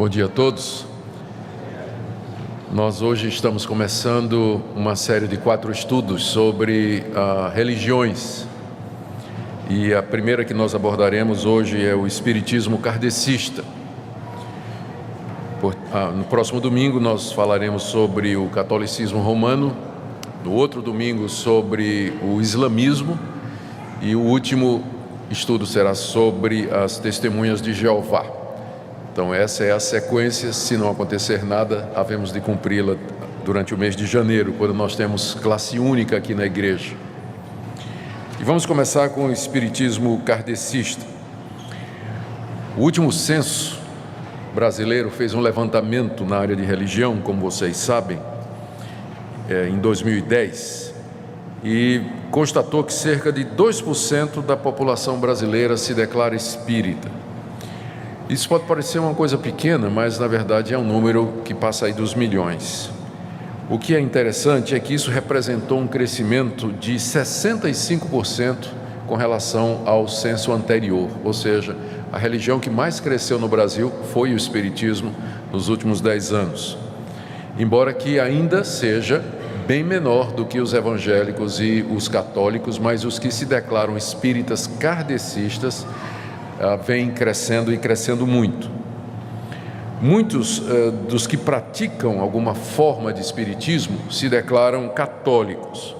Bom dia a todos. Nós hoje estamos começando uma série de 4 estudos sobre religiões. E a primeira que nós abordaremos hoje é o espiritismo kardecista. No próximo domingo nós falaremos sobre o catolicismo romano, no outro domingo sobre o islamismo e o último estudo será sobre as testemunhas de Jeová. Então essa é a sequência. Se não acontecer nada, havemos de cumpri-la durante o mês de janeiro, quando nós temos classe única aqui na igreja. E vamos começar com o espiritismo kardecista. O último censo brasileiro fez um levantamento na área de religião, como vocês sabem, em 2010, e constatou que cerca de 2% da população brasileira se declara espírita. Isso pode parecer uma coisa pequena, mas na verdade é um número que passa aí dos milhões. O que é interessante é que isso representou um crescimento de 65% com relação ao censo anterior, ou seja, a religião que mais cresceu no Brasil foi o espiritismo nos últimos 10 anos. Embora que ainda seja bem menor do que os evangélicos e os católicos, mas os que se declaram espíritas kardecistas vêm crescendo e crescendo muito. Muitos dos que praticam alguma forma de espiritismo se declaram católicos.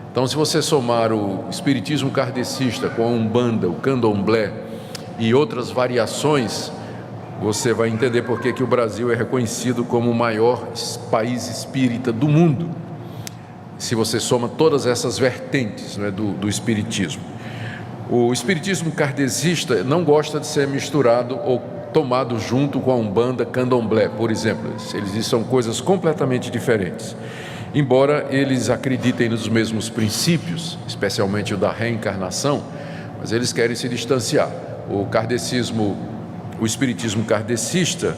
Então, se você somar o espiritismo kardecista com a Umbanda, o Candomblé e outras variações, você vai entender por que o Brasil é reconhecido como o maior país espírita do mundo, se você soma todas essas vertentes, né, do espiritismo. O espiritismo kardecista não gosta de ser misturado ou tomado junto com a Umbanda, Candomblé, por exemplo. Eles são coisas completamente diferentes. Embora eles acreditem nos mesmos princípios, especialmente o da reencarnação, mas eles querem se distanciar. O espiritismo kardecista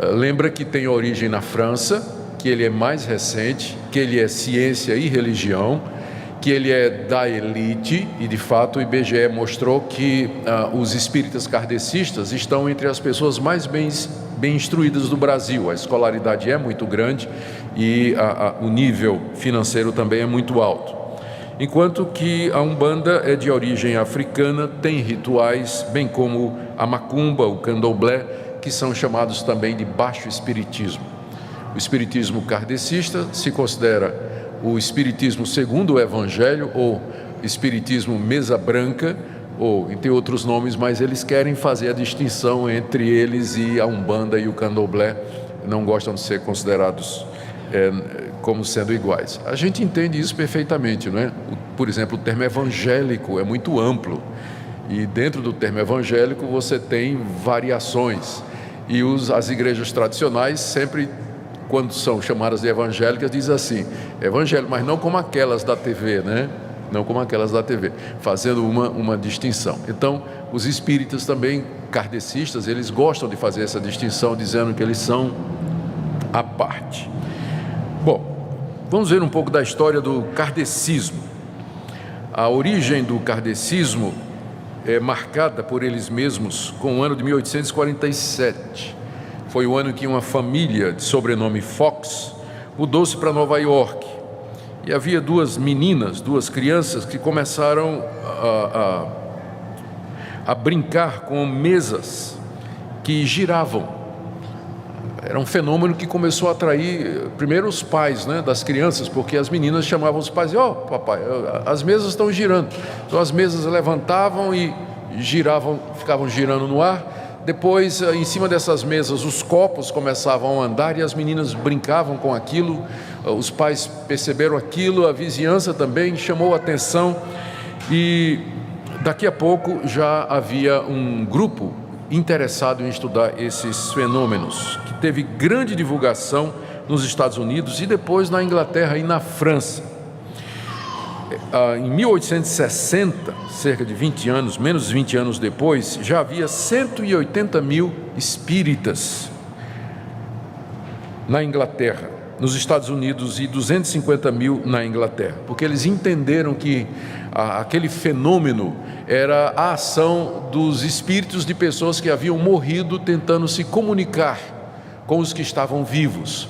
lembra que tem origem na França, que ele é mais recente, que ele é ciência e religião, que ele é da elite, e de fato o IBGE mostrou que os espíritas kardecistas estão entre as pessoas mais bem instruídas do Brasil. A escolaridade é muito grande e o nível financeiro também é muito alto. Enquanto que a Umbanda é de origem africana, tem rituais, bem como a Macumba, o Candomblé, que são chamados também de baixo espiritismo. O espiritismo kardecista se considera o espiritismo segundo o Evangelho, ou espiritismo mesa branca, ou tem outros nomes, mas eles querem fazer a distinção entre eles e a Umbanda e o Candomblé, não gostam de ser considerados como sendo iguais. A gente entende isso perfeitamente, não é? Por exemplo, o termo evangélico é muito amplo, e dentro do termo evangélico você tem variações, e as igrejas tradicionais sempre, quando são chamadas de evangélicas, diz assim, evangelho, mas não como aquelas da TV, né? Não como aquelas da TV, fazendo uma distinção. Então, os espíritas também, kardecistas, eles gostam de fazer essa distinção, dizendo que eles são à parte. Bom, vamos ver um pouco da história do kardecismo. A origem do kardecismo é marcada por eles mesmos com o ano de 1847. Foi o ano que uma família de sobrenome Fox mudou-se para Nova York. E havia 2 meninas, 2 crianças que começaram a brincar com mesas que giravam. Era um fenômeno que começou a atrair primeiro os pais, né, das crianças, porque as meninas chamavam os pais e papai, as mesas estão girando. Então as mesas levantavam e giravam, ficavam girando no ar. Depois, em cima dessas mesas, os copos começavam a andar e as meninas brincavam com aquilo. Os pais perceberam aquilo, a vizinhança também chamou a atenção. E daqui a pouco já havia um grupo interessado em estudar esses fenômenos, que teve grande divulgação nos Estados Unidos e depois na Inglaterra e na França. Em 1860, cerca de 20 anos, menos de 20 anos depois, já havia 180 mil espíritas na Inglaterra, nos Estados Unidos, e 250 mil na Inglaterra, porque eles entenderam que aquele fenômeno era a ação dos espíritos de pessoas que haviam morrido tentando se comunicar com os que estavam vivos,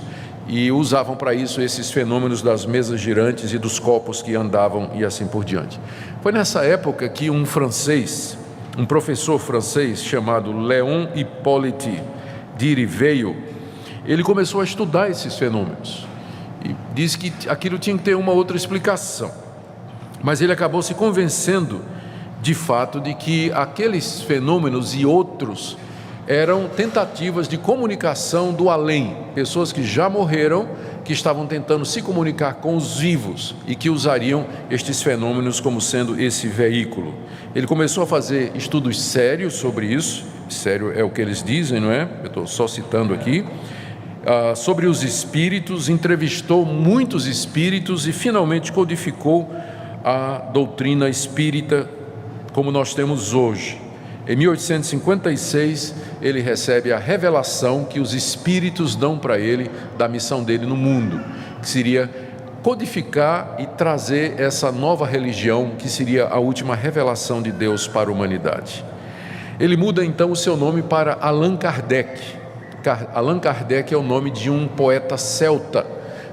e usavam para isso esses fenômenos das mesas girantes e dos copos que andavam e assim por diante. Foi nessa época que um professor francês chamado Léon Hippolyte Diriveille, ele começou a estudar esses fenômenos e disse que aquilo tinha que ter uma outra explicação, mas ele acabou se convencendo de fato de que aqueles fenômenos e outros eram tentativas de comunicação do além, pessoas que já morreram, que estavam tentando se comunicar com os vivos e que usariam estes fenômenos como sendo esse veículo. Ele começou a fazer estudos sérios sobre isso, sério é o que eles dizem, não é? Eu estou só citando aqui, sobre os espíritos, entrevistou muitos espíritos e finalmente codificou a doutrina espírita como nós temos hoje. Em 1856, ele recebe a revelação que os espíritos dão para ele da missão dele no mundo, que seria codificar e trazer essa nova religião, que seria a última revelação de Deus para a humanidade. Ele muda então o seu nome para Allan Kardec. Allan Kardec é o nome de um poeta celta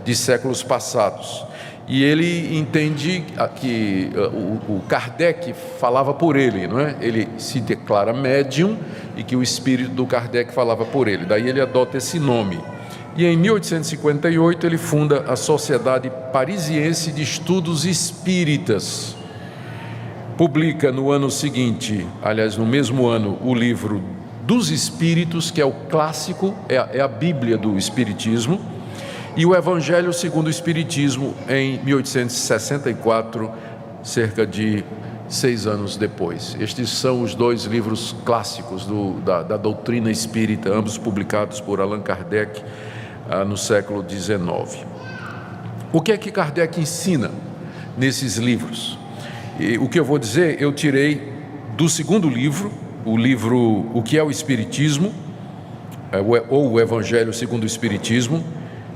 de séculos passados. E ele entende que o Kardec falava por ele, não é? Ele se declara médium e que o espírito do Kardec falava por ele. Daí ele adota esse nome. E em 1858 ele funda a Sociedade Parisiense de Estudos Espíritas. Publica no ano seguinte, aliás, no mesmo ano, o livro dos Espíritos, que é o clássico, é a Bíblia do Espiritismo, e o Evangelho segundo o Espiritismo em 1864, cerca de 6 anos depois. Estes são os dois livros clássicos da doutrina espírita, ambos publicados por Allan Kardec no século XIX. O que é que Kardec ensina nesses livros? E o que eu vou dizer, eu tirei do segundo livro, o livro O que é o Espiritismo, ou o Evangelho segundo o Espiritismo,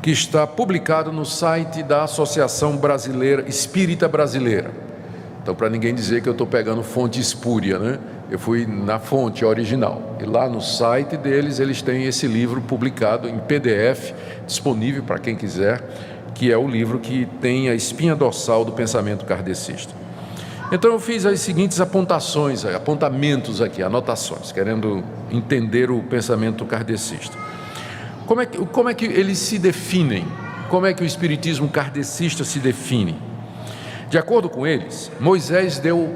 que está publicado no site da Associação Brasileira Espírita Brasileira. Então, para ninguém dizer que eu estou pegando fonte espúria, né? Eu fui na fonte original. E lá no site deles, eles têm esse livro publicado em PDF, disponível para quem quiser, que é o livro que tem a espinha dorsal do pensamento kardecista. Então, eu fiz as seguintes apontamentos aqui, anotações, querendo entender o pensamento kardecista. Como é que eles se definem? Como é que o espiritismo kardecista se define? De acordo com eles, Moisés deu,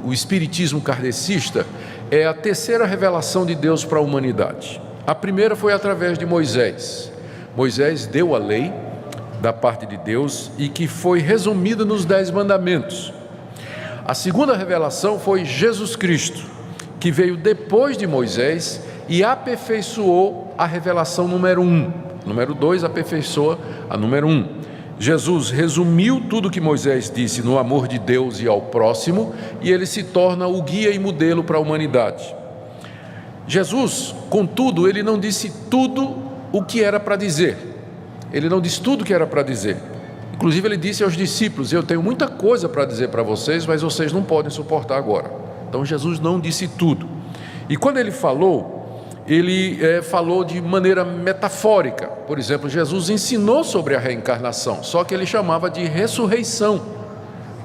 o espiritismo kardecista é a terceira revelação de Deus para a humanidade. A primeira foi através de Moisés. Moisés deu a lei da parte de Deus e que foi resumida nos 10 mandamentos. A segunda revelação foi Jesus Cristo, que veio depois de Moisés e aperfeiçoou a revelação número 1. Número 2 aperfeiçoa a número 1. Jesus resumiu tudo que Moisés disse no amor de Deus e ao próximo, e ele se torna o guia e modelo para a humanidade. Jesus, contudo, ele não disse tudo o que era para dizer. Ele não disse tudo o que era para dizer. Inclusive ele disse aos discípulos: eu tenho muita coisa para dizer para vocês, mas vocês não podem suportar agora. Então Jesus não disse tudo. E quando ele falou, ele falou de maneira metafórica. Por exemplo, Jesus ensinou sobre a reencarnação, só que ele chamava de ressurreição,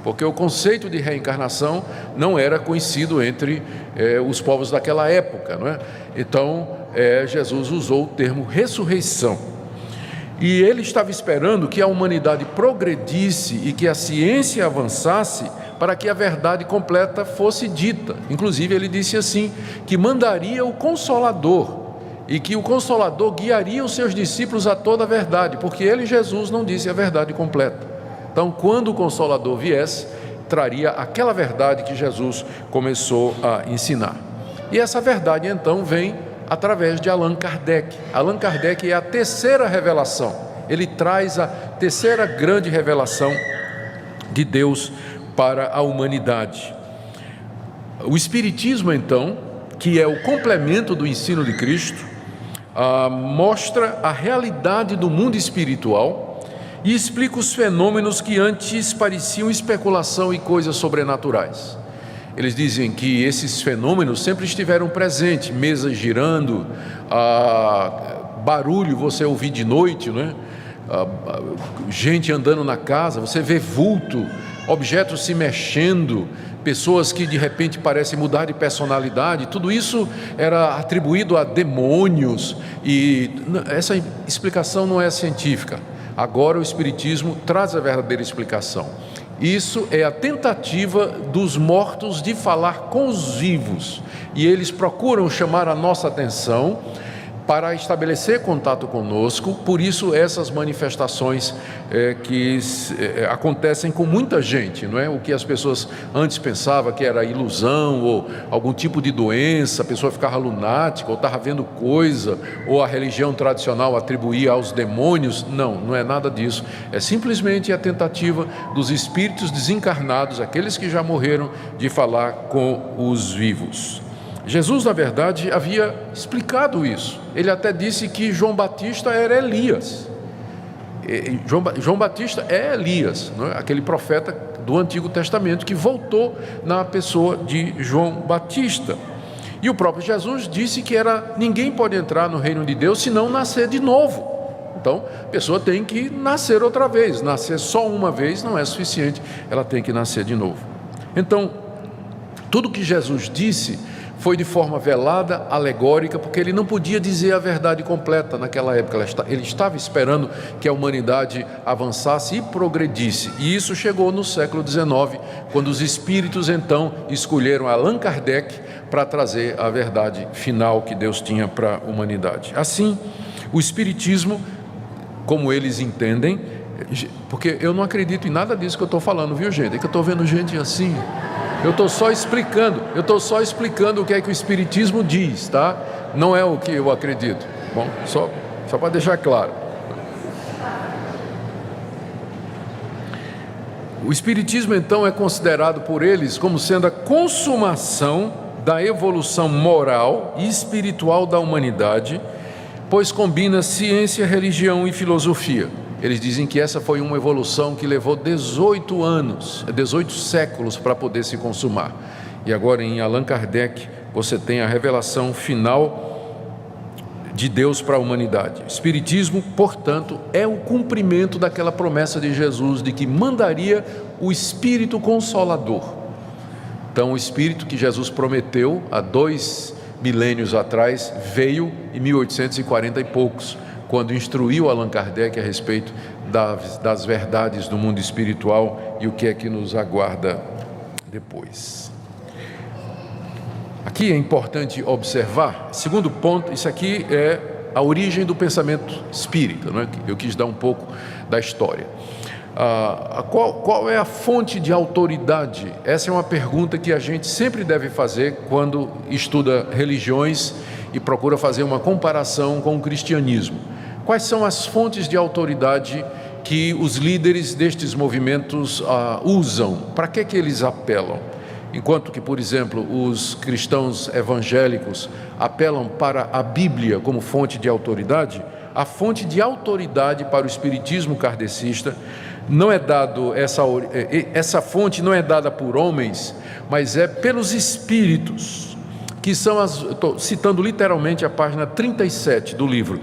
porque o conceito de reencarnação não era conhecido entre os povos daquela época, não é? Então, Jesus usou o termo ressurreição. E ele estava esperando que a humanidade progredisse e que a ciência avançasse para que a verdade completa fosse dita. Inclusive ele disse assim, que mandaria o Consolador e que o Consolador guiaria os seus discípulos a toda a verdade, porque ele, Jesus, não disse a verdade completa. Então, quando o Consolador viesse, traria aquela verdade que Jesus começou a ensinar. E essa verdade então vem através de Allan Kardec. Allan Kardec é a terceira revelação. Ele traz a terceira grande revelação de Deus para a humanidade. O Espiritismo, então, que é o complemento do ensino de Cristo, mostra a realidade do mundo espiritual e explica os fenômenos que antes pareciam especulação e coisas sobrenaturais. Eles dizem que esses fenômenos sempre estiveram presentes, mesas girando, barulho você ouvir de noite, né? Gente andando na casa, você vê vulto, objetos se mexendo, pessoas que de repente parecem mudar de personalidade. Tudo isso era atribuído a demônios, e essa explicação não é científica. Agora o Espiritismo traz a verdadeira explicação. Isso é a tentativa dos mortos de falar com os vivos, e eles procuram chamar a nossa atenção para estabelecer contato conosco. Por isso essas manifestações que acontecem com muita gente, não é? O que as pessoas antes pensavam que era ilusão ou algum tipo de doença, a pessoa ficava lunática ou estava vendo coisa, ou a religião tradicional atribuía aos demônios. Não é nada disso. É simplesmente a tentativa dos espíritos desencarnados, aqueles que já morreram, de falar com os vivos. Jesus, na verdade, havia explicado isso. Ele até disse que João Batista era Elias. João Batista é Elias, não é? Aquele profeta do Antigo Testamento que voltou na pessoa de João Batista. E o próprio Jesus disse que ninguém pode entrar no reino de Deus se não nascer de novo. Então, a pessoa tem que nascer outra vez. Nascer só uma vez não é suficiente, ela tem que nascer de novo. Então, tudo que Jesus disse foi de forma velada, alegórica, porque ele não podia dizer a verdade completa naquela época. Ele estava esperando que a humanidade avançasse e progredisse. E isso chegou no século XIX, quando os espíritos então escolheram Allan Kardec para trazer a verdade final que Deus tinha para a humanidade. Assim, o Espiritismo, como eles entendem, porque eu não acredito em nada disso que eu estou falando, viu, gente? É que eu estou vendo gente assim. Eu estou só explicando o que é que o Espiritismo diz, tá? Não é o que eu acredito. Bom, só para deixar claro. O Espiritismo, então, é considerado por eles como sendo a consumação da evolução moral e espiritual da humanidade, pois combina ciência, religião e filosofia. Eles dizem que essa foi uma evolução que levou 18 séculos para poder se consumar. E agora em Allan Kardec você tem a revelação final de Deus para a humanidade. O Espiritismo, portanto, é o cumprimento daquela promessa de Jesus de que mandaria o Espírito Consolador. Então o Espírito que Jesus prometeu há 2 milênios atrás veio em 1840 e poucos, quando instruiu Allan Kardec a respeito das verdades do mundo espiritual e o que é que nos aguarda depois. Aqui é importante observar, segundo ponto, isso aqui é a origem do pensamento espírita, não é? Eu quis dar um pouco da história. Qual é a fonte de autoridade? Essa é uma pergunta que a gente sempre deve fazer quando estuda religiões e procura fazer uma comparação com o cristianismo. Quais são as fontes de autoridade que os líderes destes movimentos usam? Para que eles apelam? Enquanto que, por exemplo, os cristãos evangélicos apelam para a Bíblia como fonte de autoridade, a fonte de autoridade para o espiritismo kardecista não é dado, essa fonte não é dada por homens, mas é pelos espíritos, que são estou citando literalmente a página 37 do livro,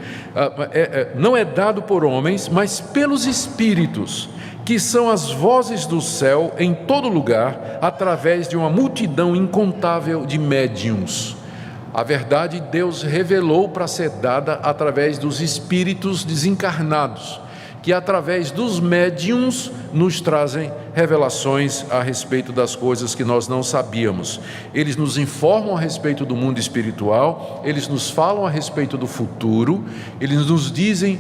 não é dado por homens, mas pelos espíritos, que são as vozes do céu em todo lugar, através de uma multidão incontável de médiuns. A verdade Deus revelou para ser dada através dos espíritos desencarnados, que através dos médiuns nos trazem revelações a respeito das coisas que nós não sabíamos. Eles nos informam a respeito do mundo espiritual, eles nos falam a respeito do futuro, eles nos dizem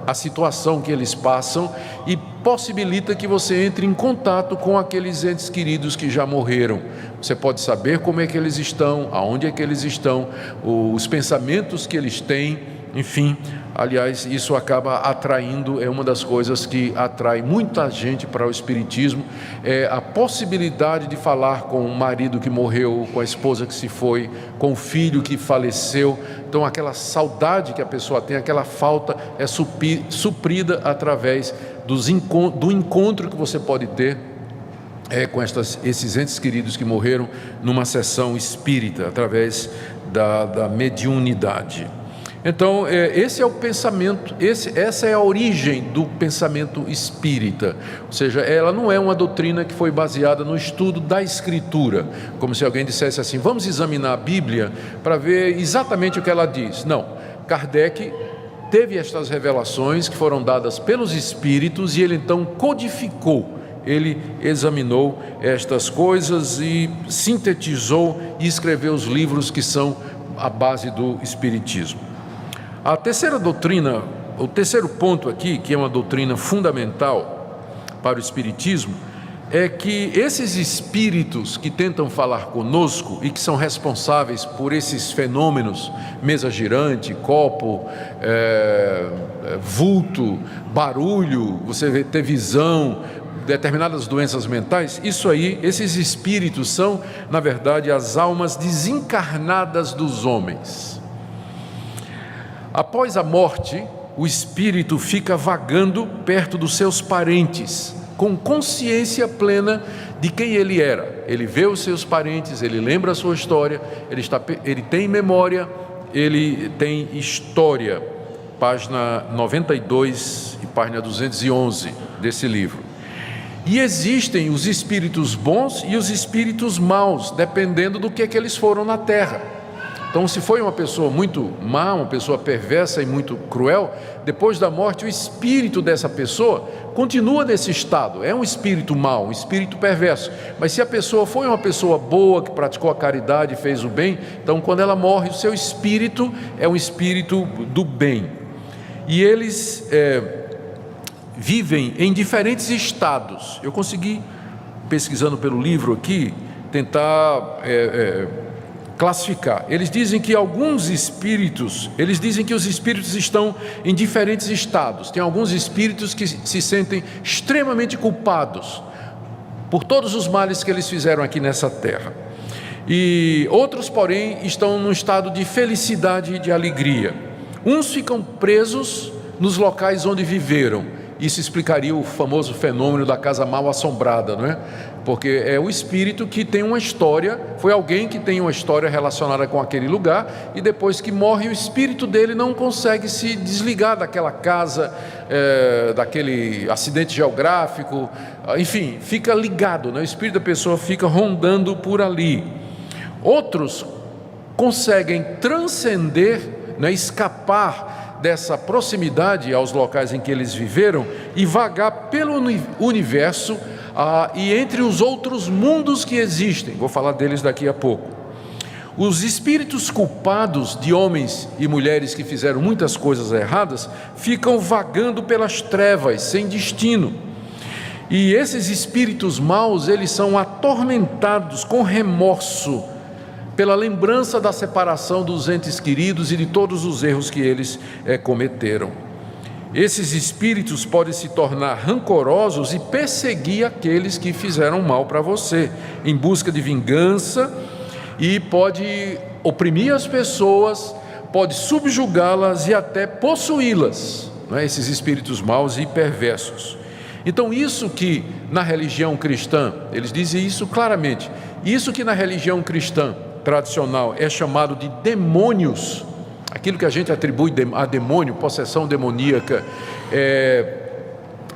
a situação que eles passam e possibilita que você entre em contato com aqueles entes queridos que já morreram. Você pode saber como é que eles estão, aonde é que eles estão, os pensamentos que eles têm, enfim. Aliás, isso acaba atraindo, é uma das coisas que atrai muita gente para o espiritismo, é a possibilidade de falar com o marido que morreu, com a esposa que se foi, com o filho que faleceu. Então aquela saudade que a pessoa tem, aquela falta é suprida através do encontro que você pode ter com esses entes queridos que morreram numa sessão espírita, através da mediunidade. Então, esse é o pensamento, essa é a origem do pensamento espírita. Ou seja, ela não é uma doutrina que foi baseada no estudo da Escritura, como se alguém dissesse assim: vamos examinar a Bíblia para ver exatamente o que ela diz. Não, Kardec teve estas revelações que foram dadas pelos Espíritos e ele então codificou, ele examinou estas coisas e sintetizou e escreveu os livros que são a base do Espiritismo. A terceira doutrina, o terceiro ponto aqui, que é uma doutrina fundamental para o Espiritismo, é que esses espíritos que tentam falar conosco e que são responsáveis por esses fenômenos, mesa girante, copo, vulto, barulho, você ter visão, determinadas doenças mentais, isso aí, esses espíritos são, na verdade, as almas desencarnadas dos homens. Após a morte, o espírito fica vagando perto dos seus parentes, com consciência plena de quem ele era. Ele vê os seus parentes, ele lembra a sua história, ele tem memória, ele tem história. Página 92 e página 211 desse livro. E existem os espíritos bons e os espíritos maus, dependendo do que eles foram na Terra. Então, se foi uma pessoa muito má, uma pessoa perversa e muito cruel, depois da morte o espírito dessa pessoa continua nesse estado, é um espírito mau, um espírito perverso. Mas se a pessoa foi uma pessoa boa, que praticou a caridade, fez o bem, então quando ela morre, o seu espírito é um espírito do bem. E eles vivem em diferentes estados. Eu consegui, pesquisando pelo livro aqui, tentar classificar. Eles dizem que alguns espíritos, eles dizem que os espíritos estão em diferentes estados. Tem alguns espíritos que se sentem extremamente culpados por todos os males que eles fizeram aqui nessa terra. E outros, porém, estão num estado de felicidade e de alegria. Uns ficam presos nos locais onde viveram. Isso explicaria o famoso fenômeno da casa mal assombrada, não é? Porque é o espírito que tem uma história, foi alguém que tem uma história relacionada com aquele lugar, e depois que morre, o espírito dele não consegue se desligar daquela casa, daquele acidente geográfico, enfim, fica ligado, né? O espírito da pessoa fica rondando por ali. Outros conseguem transcender, né, escapar dessa proximidade aos locais em que eles viveram e vagar pelo universo e entre os outros mundos que existem. Vou falar deles daqui a pouco. Os espíritos culpados de homens e mulheres que fizeram muitas coisas erradas ficam vagando pelas trevas, sem destino. E esses espíritos maus, eles são atormentados com remorso pela lembrança da separação dos entes queridos e de todos os erros que eles cometeram. Esses espíritos podem se tornar rancorosos e perseguir aqueles que fizeram mal para você, em busca de vingança, e pode oprimir as pessoas, pode subjugá-las e até possuí-las, né? Esses espíritos maus e perversos. Então, isso que na religião cristã, eles dizem isso claramente, isso que na religião cristã tradicional é chamado de demônios, aquilo que a gente atribui a demônio, possessão demoníaca,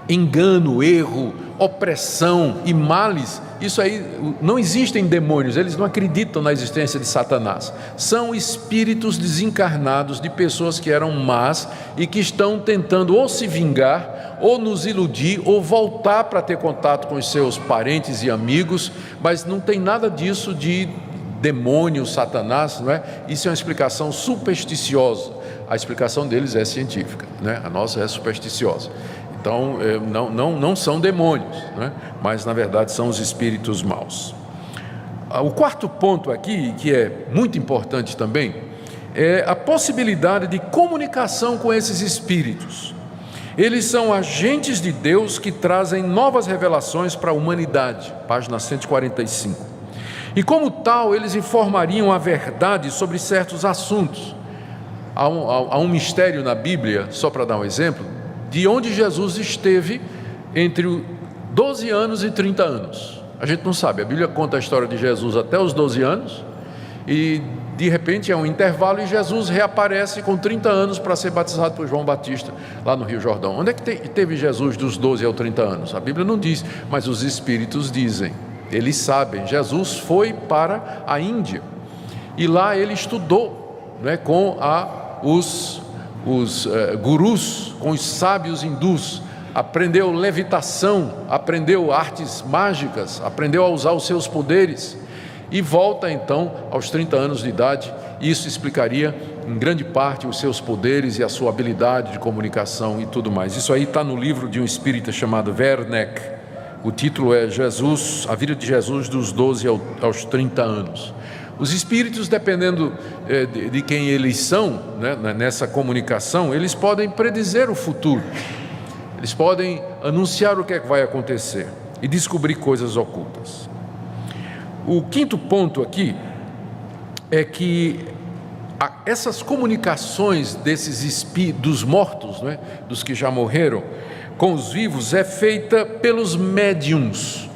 engano, erro, opressão e males, isso aí não existem demônios, eles não acreditam na existência de Satanás, são espíritos desencarnados de pessoas que eram más e que estão tentando ou se vingar, ou nos iludir, ou voltar para ter contato com os seus parentes e amigos, mas não tem nada disso de demônio, Satanás, não é? Isso é uma explicação supersticiosa. A explicação deles é científica, né? A nossa é supersticiosa. Então, não são demônios, né? Mas na verdade são os espíritos maus. O quarto ponto aqui, que é muito importante também, é a possibilidade de comunicação com esses espíritos. Eles são agentes de Deus que trazem novas revelações para a humanidade. Página 145. E como tal, eles informariam a verdade sobre certos assuntos. Há um mistério na Bíblia, só para dar um exemplo, de onde Jesus esteve entre 12 anos e 30 anos. A gente não sabe, a Bíblia conta a história de Jesus até os 12 anos, e de repente é um intervalo e Jesus reaparece com 30 anos para ser batizado por João Batista lá no Rio Jordão. Onde é que teve Jesus dos 12 aos 30 anos? A Bíblia não diz, mas os Espíritos dizem. Eles sabem. Jesus foi para a Índia e lá ele estudou, né, com os gurus, com os sábios hindus, aprendeu levitação, aprendeu artes mágicas, aprendeu a usar os seus poderes e volta então aos 30 anos de idade. Isso explicaria em grande parte os seus poderes e a sua habilidade de comunicação e tudo mais. Isso aí está no livro de um espírita chamado Werneck. O título é Jesus, a vida de Jesus dos 12 aos 30 anos. Os espíritos, dependendo de quem eles são, né, nessa comunicação, eles podem predizer o futuro. Eles podem anunciar o que é que vai acontecer e descobrir coisas ocultas. O quinto ponto aqui é que essas comunicações dos mortos, né, dos que já morreram, com os vivos, é feita pelos médiuns.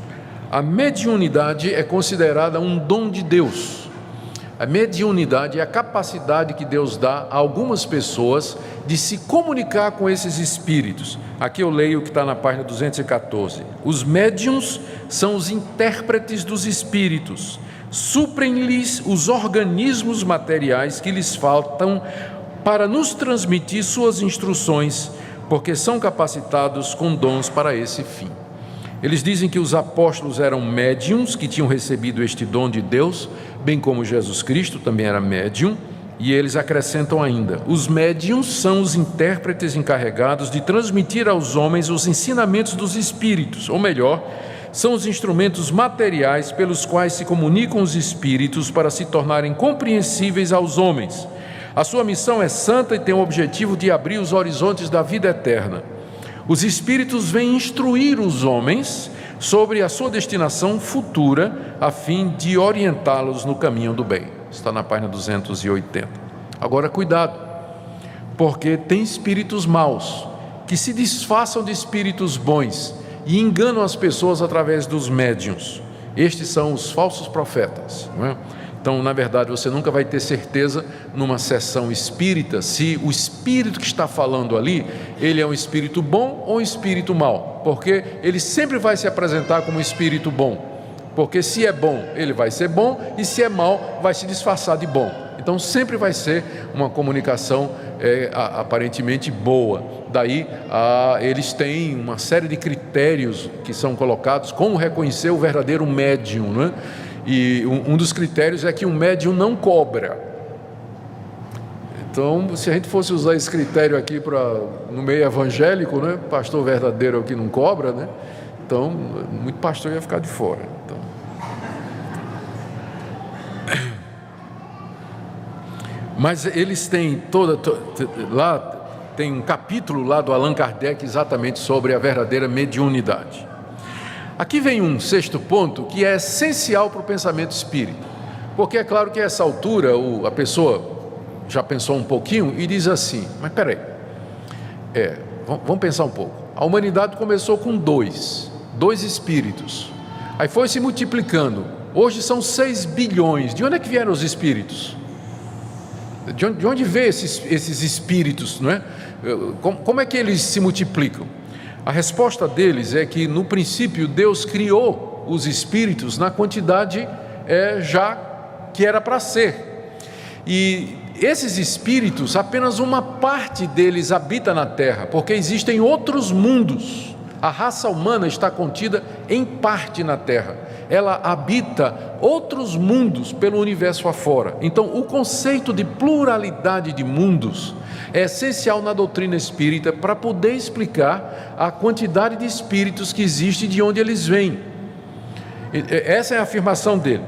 A mediunidade é considerada um dom de Deus. A mediunidade é a capacidade que Deus dá a algumas pessoas de se comunicar com esses espíritos. Aqui eu leio o que está na página 214. Os médiuns são os intérpretes dos espíritos. Suprem-lhes os organismos materiais que lhes faltam para nos transmitir suas instruções, porque são capacitados com dons para esse fim. Eles dizem que os apóstolos eram médiuns que tinham recebido este dom de Deus, bem como Jesus Cristo também era médium, e eles acrescentam ainda: os médiuns são os intérpretes encarregados de transmitir aos homens os ensinamentos dos espíritos, ou melhor, são os instrumentos materiais pelos quais se comunicam os espíritos para se tornarem compreensíveis aos homens. A sua missão é santa e tem o objetivo de abrir os horizontes da vida eterna. Os espíritos vêm instruir os homens sobre a sua destinação futura, a fim de orientá-los no caminho do bem. Está na página 280. Agora, cuidado, porque tem espíritos maus que se disfarçam de espíritos bons e enganam as pessoas através dos médiuns. Estes são os falsos profetas, não é? Então, na verdade, você nunca vai ter certeza numa sessão espírita se o espírito que está falando ali, ele é um espírito bom ou um espírito mau, porque ele sempre vai se apresentar como um espírito bom, porque se é bom, ele vai ser bom, e se é mau, vai se disfarçar de bom. Então, sempre vai ser uma comunicação aparentemente boa. Daí, eles têm uma série de critérios que são colocados, como reconhecer o verdadeiro médium, não é? E um dos critérios é que um médium não cobra. Então, se a gente fosse usar esse critério aqui no meio evangélico, né? Pastor verdadeiro é o que não cobra, né? Então, muito pastor ia ficar de fora. Então, mas eles têm lá tem um capítulo lá do Allan Kardec exatamente sobre a verdadeira mediunidade. Aqui vem um sexto ponto que é essencial para o pensamento espírita, porque é claro que a essa altura a pessoa já pensou um pouquinho e diz assim: mas peraí, vamos pensar um pouco. A humanidade começou com dois espíritos, aí foi se multiplicando, hoje são 6 bilhões. De onde é que vieram os espíritos? De onde vêm esses espíritos, não é? Como é que eles se multiplicam? A resposta deles é que, no princípio, Deus criou os espíritos na quantidade já que era para ser. E esses espíritos, apenas uma parte deles habita na Terra, porque existem outros mundos. A raça humana está contida em parte na Terra. Ela habita outros mundos pelo universo afora. Então, o conceito de pluralidade de mundos é essencial na doutrina espírita para poder explicar a quantidade de espíritos que existe e de onde eles vêm. Essa é a afirmação dele.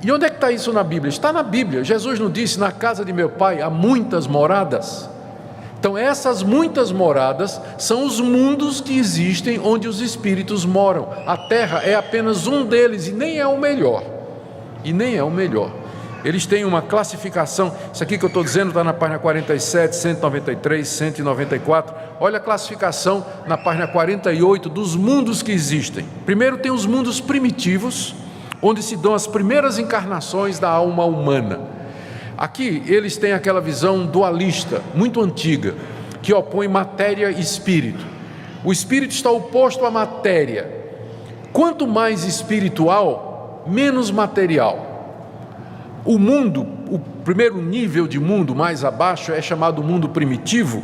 E onde é que está isso na Bíblia? Está na Bíblia. Jesus não disse: na casa de meu pai há muitas moradas? Então, essas muitas moradas são os mundos que existem onde os espíritos moram. A Terra é apenas um deles e nem é o melhor. Eles têm uma classificação. Isso aqui que eu estou dizendo está na página 47, 193, 194. Olha a classificação na página 48 dos mundos que existem. Primeiro tem os mundos primitivos, onde se dão as primeiras encarnações da alma humana. Aqui eles têm aquela visão dualista, muito antiga, que opõe matéria e espírito. O espírito está oposto à matéria. Quanto mais espiritual, menos material. O mundo, o primeiro nível de mundo mais abaixo é chamado mundo primitivo,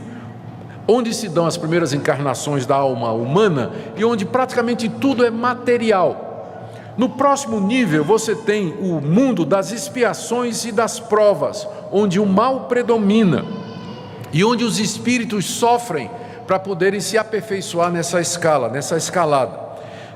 onde se dão as primeiras encarnações da alma humana e onde praticamente tudo é material. No próximo nível você tem o mundo das expiações e das provas, onde o mal predomina e onde os espíritos sofrem para poderem se aperfeiçoar nessa escala, nessa escalada.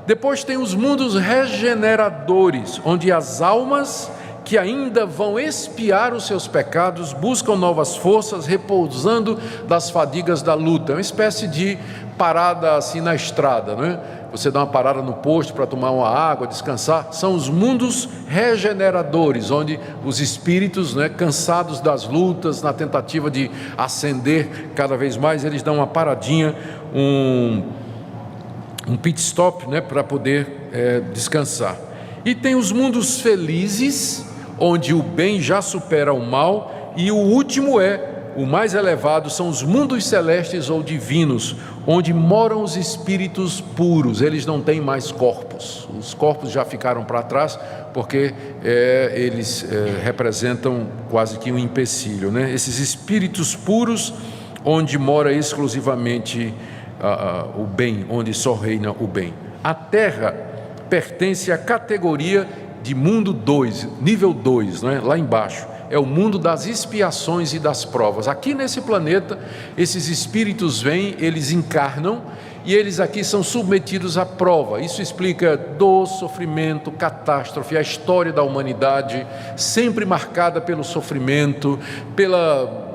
Depois tem os mundos regeneradores, onde as almas que ainda vão expiar os seus pecados buscam novas forças, repousando das fadigas da luta. É uma espécie de parada assim na estrada, né? Você dá uma parada no posto para tomar uma água, descansar. São os mundos regeneradores, onde os espíritos, né, cansados das lutas, na tentativa de ascender cada vez mais, eles dão uma paradinha, um pit stop, né, para poder descansar. E tem os mundos felizes, onde o bem já supera o mal, e o último o mais elevado, são os mundos celestes ou divinos, onde moram os espíritos puros. Eles não têm mais corpos, os corpos já ficaram para trás, porque eles representam quase que um empecilho, né? Esses espíritos puros, onde mora exclusivamente o bem, onde só reina o bem. A Terra pertence à categoria de mundo 2, nível 2, né? Lá embaixo é o mundo das expiações e das provas. Aqui nesse planeta, esses espíritos vêm, eles encarnam e eles aqui são submetidos à prova. Isso explica dor, sofrimento, catástrofe, a história da humanidade, sempre marcada pelo sofrimento, pela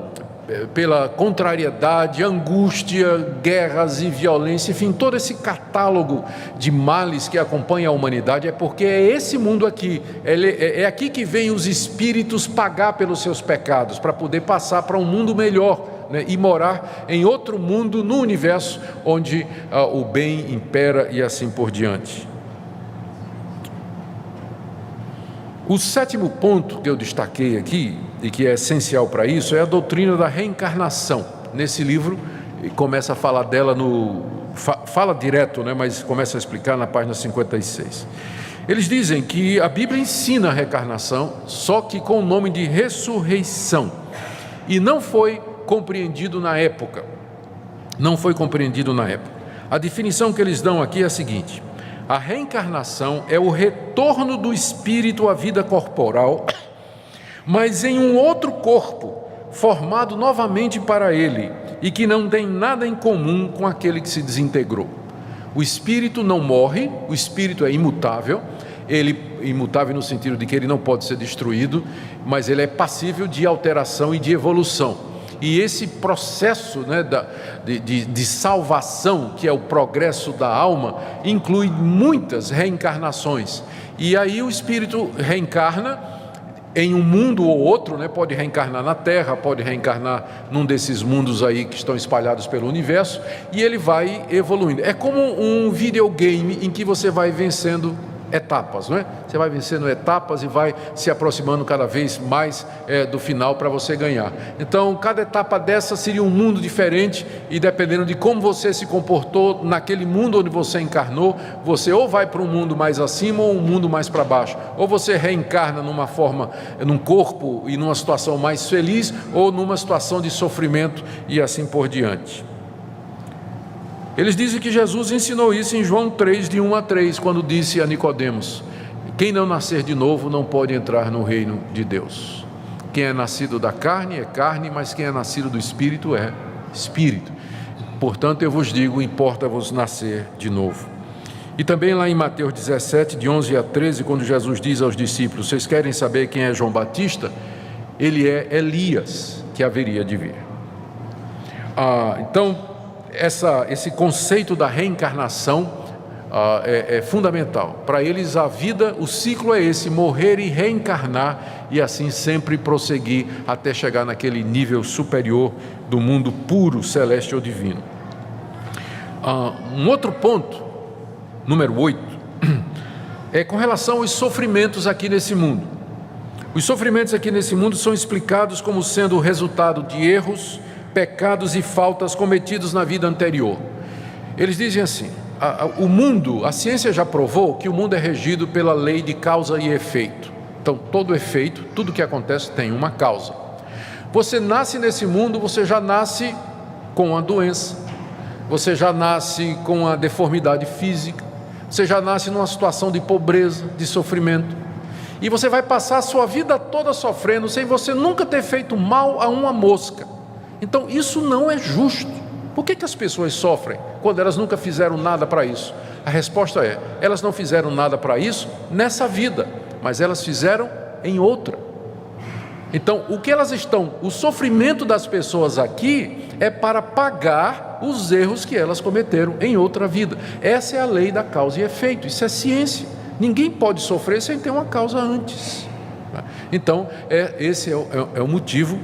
contrariedade, angústia, guerras e violência, enfim, todo esse catálogo de males que acompanha a humanidade, é porque é esse mundo aqui, é aqui que vem os espíritos pagar pelos seus pecados, para poder passar para um mundo melhor, né, e morar em outro mundo no universo, onde o bem impera e assim por diante. O sétimo ponto que eu destaquei aqui, e que é essencial para isso, é a doutrina da reencarnação. Nesse livro, começa a falar dela fala direto, né, mas começa a explicar na página 56. Eles dizem que a Bíblia ensina a reencarnação, só que com o nome de ressurreição, e não foi compreendido na época. Não foi compreendido na época. A definição que eles dão aqui é a seguinte: a reencarnação é o retorno do espírito à vida corporal, mas em um outro corpo, formado novamente para ele, e que não tem nada em comum com aquele que se desintegrou. O espírito não morre, o espírito é imutável, imutável no sentido de que ele não pode ser destruído, mas ele é passível de alteração e de evolução. E esse processo, né, de salvação, que é o progresso da alma, inclui muitas reencarnações. E aí o espírito reencarna em um mundo ou outro, né? Pode reencarnar na Terra, pode reencarnar num desses mundos aí que estão espalhados pelo universo, e ele vai evoluindo. É como um videogame em que você vai vencendo etapas, não é? Você vai vencendo etapas e vai se aproximando cada vez mais do final para você ganhar. Então, cada etapa dessa seria um mundo diferente, e dependendo de como você se comportou naquele mundo onde você encarnou, você ou vai para um mundo mais acima ou um mundo mais para baixo. Ou você reencarna numa forma, num corpo e numa situação mais feliz, ou numa situação de sofrimento e assim por diante. Eles dizem que Jesus ensinou isso em João 3, de 1 a 3, quando disse a Nicodemos: quem não nascer de novo não pode entrar no reino de Deus. Quem é nascido da carne é carne, mas quem é nascido do Espírito é Espírito. Portanto, eu vos digo, importa-vos nascer de novo. E também lá em Mateus 17, de 11 a 13, quando Jesus diz aos discípulos: vocês querem saber quem é João Batista? Ele é Elias, que haveria de vir. Então, esse conceito da reencarnação é fundamental. Para eles a vida, o ciclo é esse: morrer e reencarnar, e assim sempre prosseguir até chegar naquele nível superior do mundo puro, celeste ou divino. Um outro ponto, número 8, com relação aos sofrimentos aqui nesse mundo. Os sofrimentos aqui nesse mundo são explicados como sendo o resultado de erros, pecados e faltas cometidos na vida anterior. Eles dizem assim: o mundo, a ciência já provou que o mundo é regido pela lei de causa e efeito. Então, todo efeito, tudo que acontece tem uma causa. Você nasce nesse mundo, você já nasce com a doença, você já nasce com a deformidade física, você já nasce numa situação de pobreza, de sofrimento. E você vai passar a sua vida toda sofrendo, sem você nunca ter feito mal a uma mosca. Então, isso não é justo. Por que as pessoas sofrem quando elas nunca fizeram nada para isso? A resposta é: elas não fizeram nada para isso nessa vida, mas elas fizeram em outra. Então, o sofrimento das pessoas aqui é para pagar os erros que elas cometeram em outra vida. Essa é a lei da causa e efeito, isso é ciência. Ninguém pode sofrer sem ter uma causa antes. Então, esse é o motivo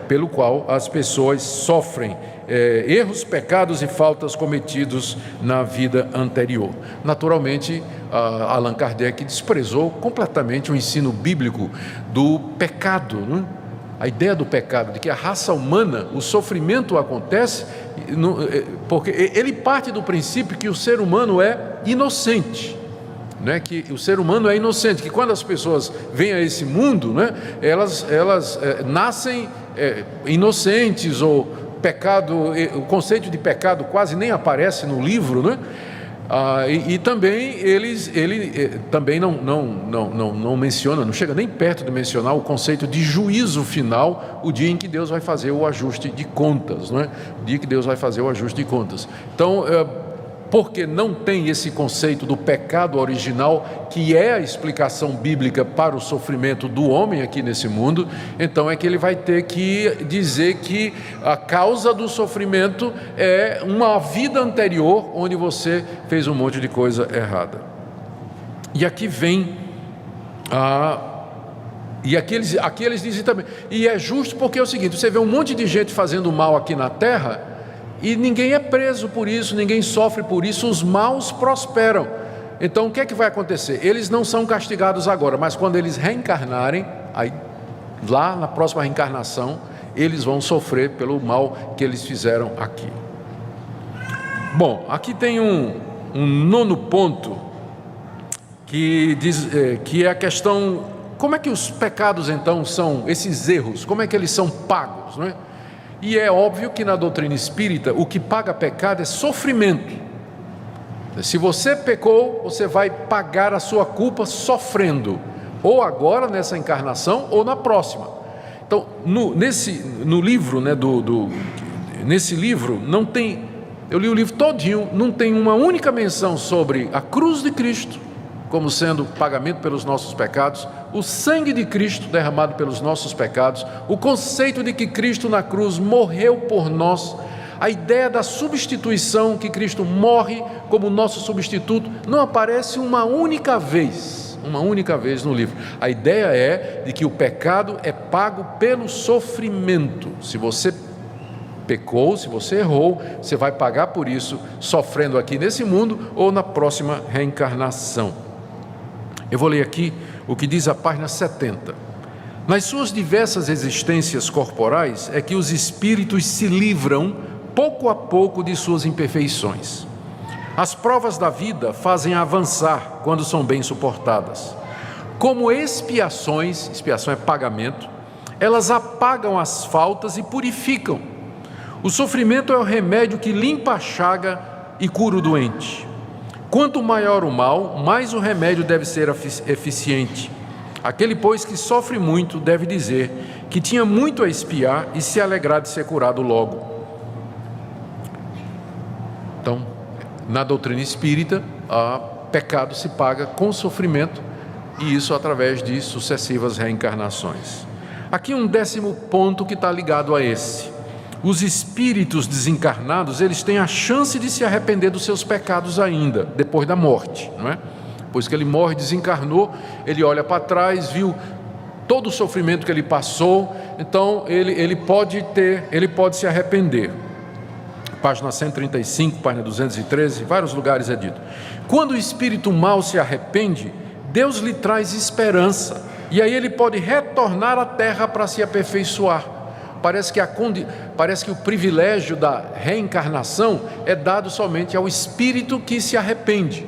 pelo qual as pessoas sofrem erros, pecados e faltas cometidos na vida anterior. Naturalmente, Allan Kardec desprezou completamente o ensino bíblico do pecado, né? A ideia do pecado, de que a raça humana, o sofrimento acontece, porque ele parte do princípio que o ser humano é inocente. Né, que o ser humano é inocente, que quando as pessoas vêm a esse mundo, né, elas nascem inocentes, ou pecado, o conceito de pecado quase nem aparece no livro, né? E também ele também não menciona, não chega nem perto de mencionar o conceito de juízo final, o dia em que Deus vai fazer o ajuste de contas, né? O dia que Deus vai fazer o ajuste de contas. Então, porque não tem esse conceito do pecado original, que é a explicação bíblica para o sofrimento do homem aqui nesse mundo, então é que ele vai ter que dizer que a causa do sofrimento é uma vida anterior, onde você fez um monte de coisa errada. E aqui vem e aqui eles dizem também, e é justo porque é o seguinte: você vê um monte de gente fazendo mal aqui na terra, e ninguém é preso por isso, ninguém sofre por isso, os maus prosperam. Então, o que é que vai acontecer? Eles não são castigados agora, mas quando eles reencarnarem, aí, lá na próxima reencarnação, eles vão sofrer pelo mal que eles fizeram aqui. Bom, aqui tem um nono ponto, que diz que é a questão: como é que os pecados então são, esses erros, como é que eles são pagos, não é? E é óbvio que na doutrina espírita o que paga pecado é sofrimento. Se você pecou, você vai pagar a sua culpa sofrendo, ou agora nessa encarnação ou na próxima. Então, no livro, né, nesse livro não tem, eu li o livro todinho, não tem uma única menção sobre a cruz de Cristo como sendo pagamento pelos nossos pecados, o sangue de Cristo derramado pelos nossos pecados, o conceito de que Cristo na cruz morreu por nós, a ideia da substituição, que Cristo morre como nosso substituto, não aparece uma única vez no livro. A ideia é de que o pecado é pago pelo sofrimento. Se você pecou, se você errou, você vai pagar por isso, sofrendo aqui nesse mundo ou na próxima reencarnação. Eu vou ler aqui o que diz a página 70. Nas suas diversas existências corporais é que os espíritos se livram pouco a pouco de suas imperfeições. As provas da vida fazem avançar quando são bem suportadas. Como expiações, expiação é pagamento, elas apagam as faltas e purificam. O sofrimento é o remédio que limpa a chaga e cura o doente. Quanto maior o mal, mais o remédio deve ser eficiente. Aquele, pois, que sofre muito, deve dizer que tinha muito a expiar e se alegrar de ser curado logo. Então, na doutrina espírita, o pecado se paga com sofrimento, e isso através de sucessivas reencarnações. Aqui um 10º ponto que está ligado a esse. Os espíritos desencarnados, eles têm a chance de se arrepender dos seus pecados ainda, depois da morte, não é? Depois que ele morre, desencarnou, ele olha para trás, viu todo o sofrimento que ele passou, então ele pode se arrepender. página 135, página 213, vários lugares é dito. Quando o espírito mau se arrepende, Deus lhe traz esperança, e aí ele pode retornar à terra para se aperfeiçoar. Parece que o privilégio da reencarnação é dado somente ao espírito que se arrepende.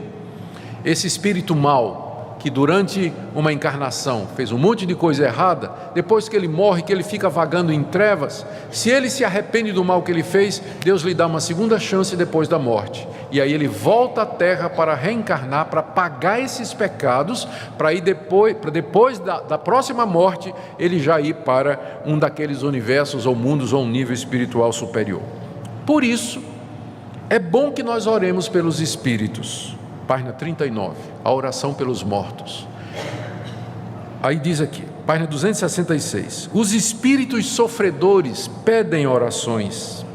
Esse espírito mau, que durante uma encarnação fez um monte de coisa errada, depois que ele morre, que ele fica vagando em trevas, se ele se arrepende do mal que ele fez, Deus lhe dá uma segunda chance depois da morte, e aí ele volta à terra para reencarnar, para pagar esses pecados, para ir depois da próxima morte, ele já ir para um daqueles universos ou mundos ou um nível espiritual superior. Por isso, é bom que nós oremos pelos espíritos. Página 39, a oração pelos mortos. Aí diz aqui, página 266, os espíritos sofredores pedem orações,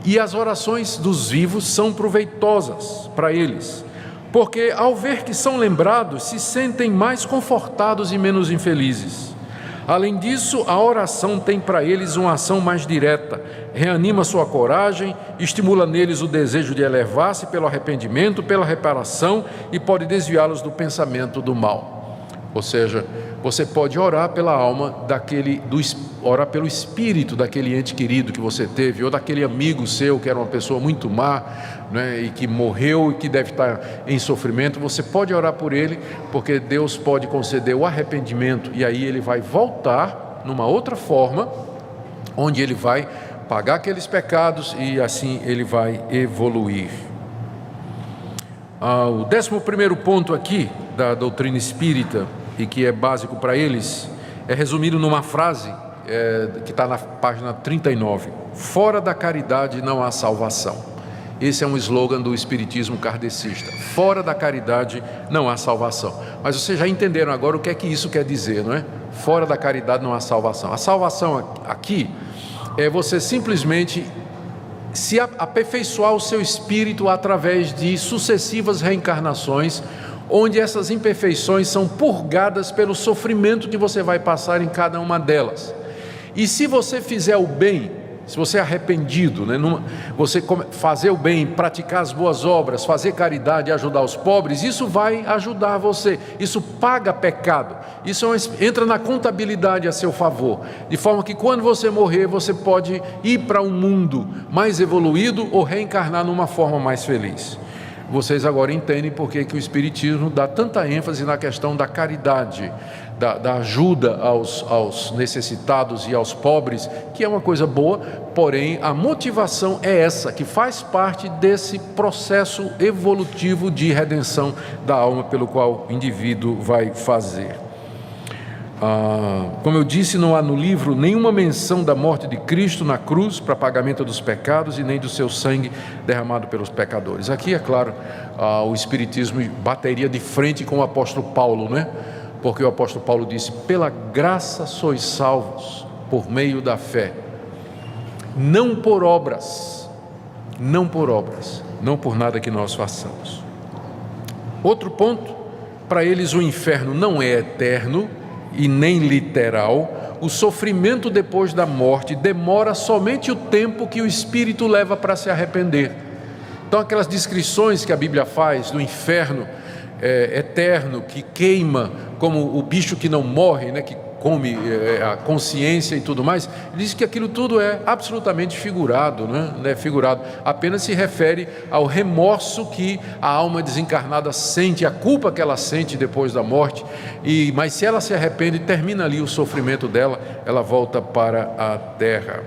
e as orações dos vivos são proveitosas para eles, porque ao ver que são lembrados, se sentem mais confortados e menos infelizes. Além disso, a oração tem para eles uma ação mais direta, reanima sua coragem, estimula neles o desejo de elevar-se pelo arrependimento, pela reparação, e pode desviá-los do pensamento do mal. Ou seja, você pode orar pela alma orar pelo espírito daquele ente querido que você teve, ou daquele amigo seu que era uma pessoa muito má, né, e que morreu e que deve estar em sofrimento. Você pode orar por ele, porque Deus pode conceder o arrependimento, e aí ele vai voltar numa outra forma, onde ele vai pagar aqueles pecados e assim ele vai evoluir. O 11º ponto aqui da doutrina espírita, e que é básico para eles, é resumido numa frase que está na página 39: fora da caridade não há salvação. Esse é um slogan do espiritismo kardecista: fora da caridade não há salvação. Mas vocês já entenderam agora o que é que isso quer dizer, não é? Fora da caridade não há salvação. A salvação aqui é você simplesmente se aperfeiçoar o seu espírito através de sucessivas reencarnações, onde essas imperfeições são purgadas pelo sofrimento que você vai passar em cada uma delas. E se você fizer o bem, se você é arrependido, né, você fazer o bem, praticar as boas obras, fazer caridade e ajudar os pobres, isso vai ajudar você, isso paga pecado, isso entra na contabilidade a seu favor, de forma que quando você morrer, você pode ir para um mundo mais evoluído ou reencarnar numa forma mais feliz. Vocês agora entendem por que o Espiritismo dá tanta ênfase na questão da caridade, da ajuda aos necessitados e aos pobres, que é uma coisa boa, porém a motivação é essa, que faz parte desse processo evolutivo de redenção da alma pelo qual o indivíduo vai fazer. Como eu disse, não há no livro nenhuma menção da morte de Cristo na cruz para pagamento dos pecados e nem do seu sangue derramado pelos pecadores. Aqui, é claro, o Espiritismo bateria de frente com o apóstolo Paulo, né? Porque o apóstolo Paulo disse: pela graça sois salvos por meio da fé, não por obras, não por nada que nós façamos. Outro ponto, para eles o inferno não é eterno e nem literal. O sofrimento depois da morte demora somente o tempo que o espírito leva para se arrepender. Então aquelas descrições que a Bíblia faz do inferno eterno, que queima como o bicho que não morre, né, que come a consciência e tudo mais, diz que aquilo tudo é absolutamente figurado, né? Não é figurado, apenas se refere ao remorso que a alma desencarnada sente, a culpa que ela sente depois da morte, mas se ela se arrepende, termina ali o sofrimento dela, ela volta para a terra.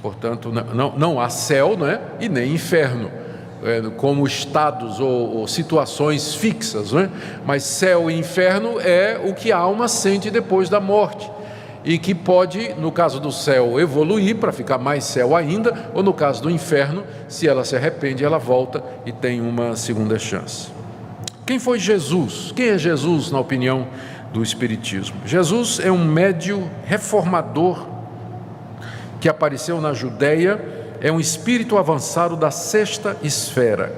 Portanto, não há céu, não é? E nem inferno, como estados ou situações fixas, não é? Mas céu e inferno é o que a alma sente depois da morte, e que pode, no caso do céu, evoluir para ficar mais céu ainda, ou no caso do inferno, se ela se arrepende, ela volta e tem uma segunda chance. Quem foi Jesus? Quem é Jesus na opinião do Espiritismo? Jesus é um médium reformador que apareceu na Judéia. É um espírito avançado da sexta esfera.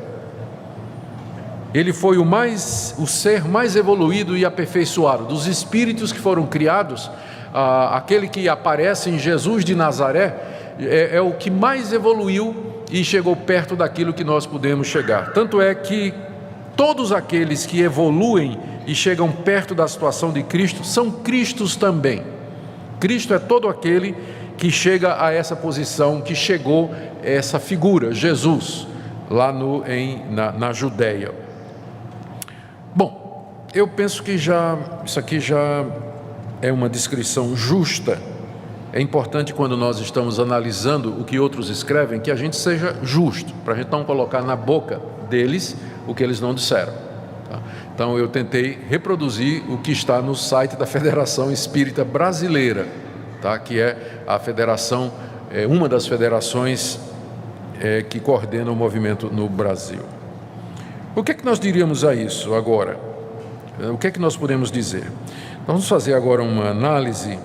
Ele foi o ser mais evoluído e aperfeiçoado dos espíritos que foram criados. Aquele que aparece em Jesus de Nazaré é o que mais evoluiu e chegou perto daquilo que nós podemos chegar. Tanto é que todos aqueles que evoluem e chegam perto da situação de Cristo são Cristos também. Cristo é todo aquele que chega a essa posição, que chegou a essa figura, Jesus, lá na Judéia. Bom, eu penso que isso aqui já é uma descrição justa. É importante, quando nós estamos analisando o que outros escrevem, que a gente seja justo, para a gente não colocar na boca deles o que eles não disseram. Tá? Então eu tentei reproduzir o que está no site da Federação Espírita Brasileira, tá? Que é a federação, uma das federações que coordena o movimento no Brasil. O que é que nós diríamos a isso agora? O que é que nós podemos dizer? Nós vamos fazer agora uma análise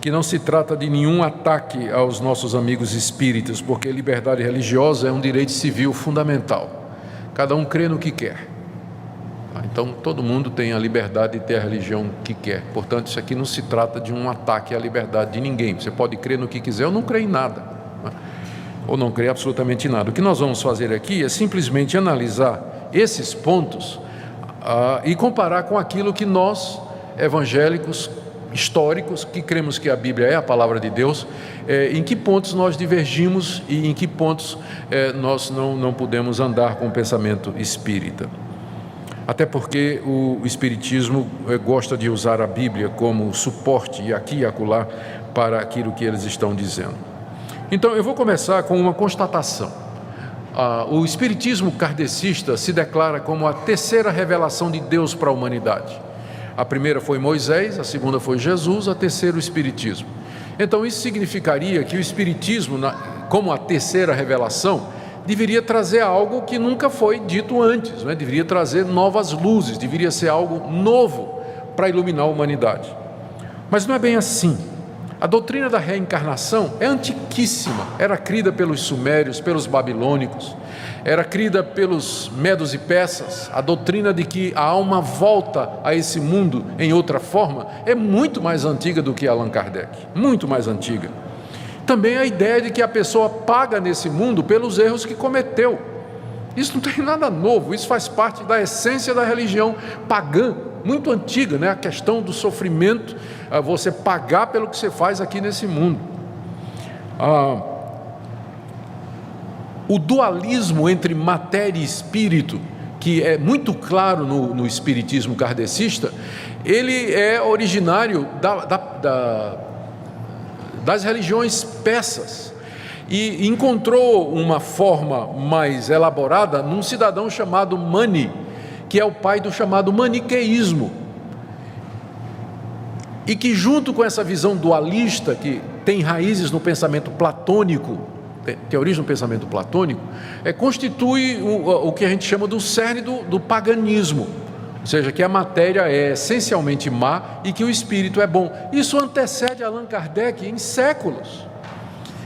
que não se trata de nenhum ataque aos nossos amigos espíritas, porque liberdade religiosa é um direito civil fundamental. Cada um crê no que quer. Então, todo mundo tem a liberdade de ter a religião que quer. Portanto, isso aqui não se trata de um ataque à liberdade de ninguém. Você pode crer no que quiser ou não crer em nada. Ou não crer absolutamente em nada. O que nós vamos fazer aqui é simplesmente analisar esses pontos e comparar com aquilo que nós, evangélicos, históricos, que cremos que a Bíblia é a palavra de Deus, em que pontos nós divergimos e em que pontos nós não podemos andar com o pensamento espírita. Até porque o espiritismo gosta de usar a Bíblia como suporte, e aqui e acolá, para aquilo que eles estão dizendo. Então eu vou começar com uma constatação. O espiritismo kardecista se declara como a terceira revelação de Deus para a humanidade. A primeira foi Moisés, a segunda foi Jesus, a terceira o Espiritismo. Então isso significaria que o Espiritismo, como a terceira revelação, deveria trazer algo que nunca foi dito antes, né? Deveria trazer novas luzes, deveria ser algo novo para iluminar a humanidade. Mas não é bem assim. A doutrina da reencarnação é antiquíssima, era crida pelos sumérios, pelos babilônicos, era crida pelos medos e persas. A doutrina de que a alma volta a esse mundo em outra forma é muito mais antiga do que Allan Kardec, muito mais antiga. Também a ideia de que a pessoa paga nesse mundo pelos erros que cometeu. Isso não tem nada novo, isso faz parte da essência da religião pagã, muito antiga, né? A questão do sofrimento, você pagar pelo que você faz aqui nesse mundo. O dualismo entre matéria e espírito, que é muito claro no espiritismo kardecista, ele é originário das religiões persas e encontrou uma forma mais elaborada num cidadão chamado Mani, que é o pai do chamado maniqueísmo, e que, junto com essa visão dualista que tem raízes no pensamento platônico, tem origem no pensamento platônico, constitui o que a gente chama do cerne do paganismo, ou seja, que a matéria é essencialmente má e que o espírito é bom. Isso antecede Allan Kardec em séculos.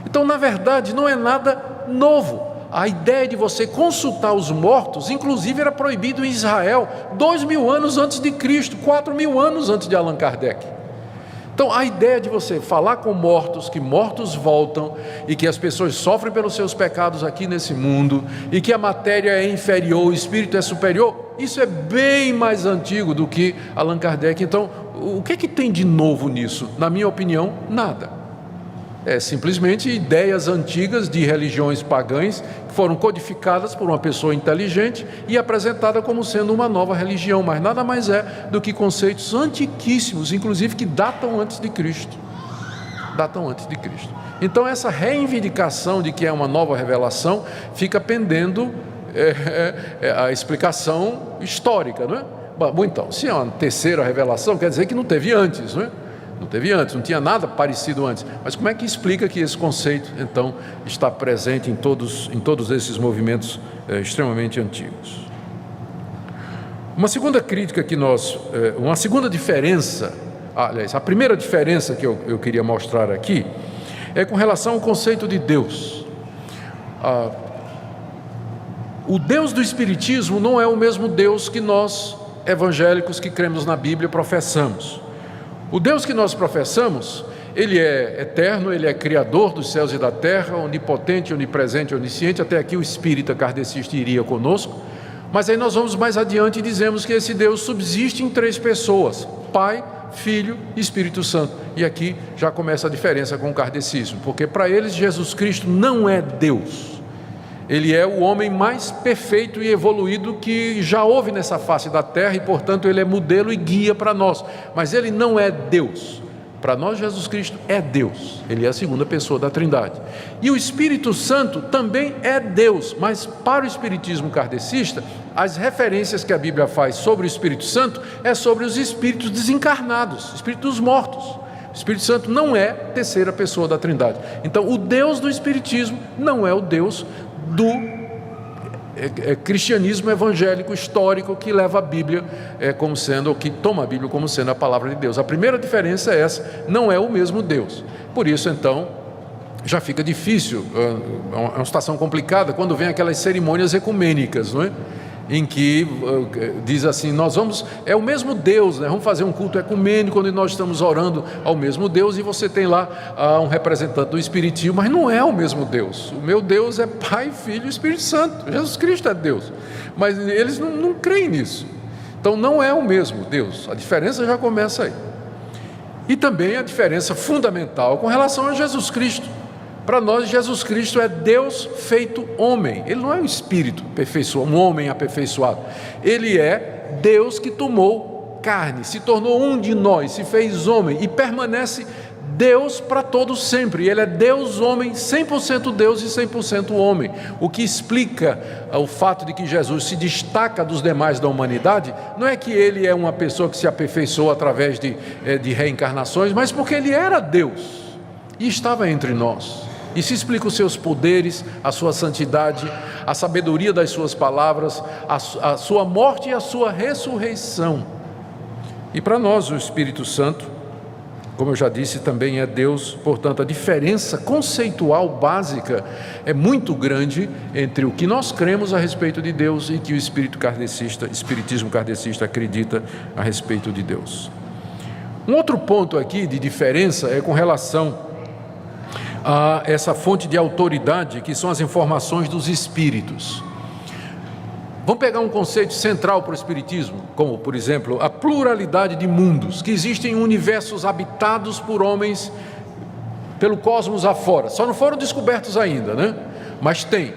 Então, na verdade, não é nada novo. A ideia de você consultar os mortos, inclusive, era proibido em Israel 2000 anos antes de Cristo, 4000 anos antes de Allan Kardec. Então, a ideia de você falar com mortos, que mortos voltam e que as pessoas sofrem pelos seus pecados aqui nesse mundo e que a matéria é inferior, o espírito é superior, isso é bem mais antigo do que Allan Kardec. Então, o que é que tem de novo nisso? Na minha opinião, nada. É simplesmente ideias antigas de religiões pagãs que foram codificadas por uma pessoa inteligente e apresentada como sendo uma nova religião, mas nada mais é do que conceitos antiquíssimos, inclusive que datam antes de Cristo. Então essa reivindicação de que é uma nova revelação fica pendendo a explicação histórica, não é? Bom, então, se é uma terceira revelação, quer dizer que não teve antes, não é? Não teve antes, não tinha nada parecido antes. Mas como é que explica que esse conceito, então, está presente em todos esses movimentos extremamente antigos? Uma segunda crítica uma segunda diferença, aliás, a primeira diferença que eu queria mostrar aqui é com relação ao conceito de Deus. O Deus do Espiritismo não é o mesmo Deus que nós, evangélicos que cremos na Bíblia, professamos. O Deus que nós professamos Ele é eterno, Ele é criador dos céus e da terra, onipotente, onipresente, onisciente. Até aqui o espírita kardecista iria conosco. Mas aí nós vamos mais adiante e dizemos que esse Deus subsiste em 3 pessoas: Pai, Filho e Espírito Santo. E aqui já começa a diferença com o kardecismo, porque para eles Jesus Cristo não é Deus. Ele é o homem mais perfeito e evoluído que já houve nessa face da terra, e portanto ele é modelo e guia para nós, mas ele não é Deus. Para nós Jesus Cristo é Deus, ele é a segunda pessoa da Trindade. E o Espírito Santo também é Deus, mas para o espiritismo kardecista, as referências que a Bíblia faz sobre o Espírito Santo é sobre os espíritos desencarnados, espíritos mortos. O Espírito Santo não é terceira pessoa da Trindade. Então o Deus do espiritismo não é o Deus do cristianismo evangélico histórico, que leva a Bíblia como sendo, ou que toma a Bíblia como sendo a palavra de Deus. A primeira diferença é essa: não é o mesmo Deus. Por isso então já fica difícil, é uma situação complicada quando vem aquelas cerimônias ecumênicas, não é? Em que diz assim, é o mesmo Deus, né? Vamos fazer um culto ecumênico onde nós estamos orando ao mesmo Deus, e você tem lá um representante do Espiritismo, mas não é o mesmo Deus. O meu Deus é Pai, Filho e Espírito Santo. Jesus Cristo é Deus, mas eles não creem nisso. Então não é o mesmo Deus. A diferença já começa aí. E também a diferença fundamental com relação a Jesus Cristo. Para nós, Jesus Cristo é Deus feito homem. Ele não é um espírito aperfeiçoado, um homem aperfeiçoado. Ele é Deus que tomou carne, se tornou um de nós, se fez homem e permanece Deus para todos sempre. Ele é Deus homem, 100% Deus e 100% homem. O que explica o fato de que Jesus se destaca dos demais da humanidade não é que ele é uma pessoa que se aperfeiçoou através de reencarnações, mas porque ele era Deus e estava entre nós. E se explica os seus poderes, a sua santidade, a sabedoria das suas palavras, a sua morte e a sua ressurreição. E para nós o Espírito Santo, como eu já disse, também é Deus. Portanto, a diferença conceitual básica é muito grande entre o que nós cremos a respeito de Deus e que o espiritismo kardecista acredita a respeito de Deus. Um outro ponto aqui de diferença é com relação a essa fonte de autoridade, que são as informações dos espíritos. Vamos pegar um conceito central para o espiritismo, como, por exemplo, a pluralidade de mundos, que existem universos habitados por homens pelo cosmos afora. Só não foram descobertos ainda, né? Mas tem.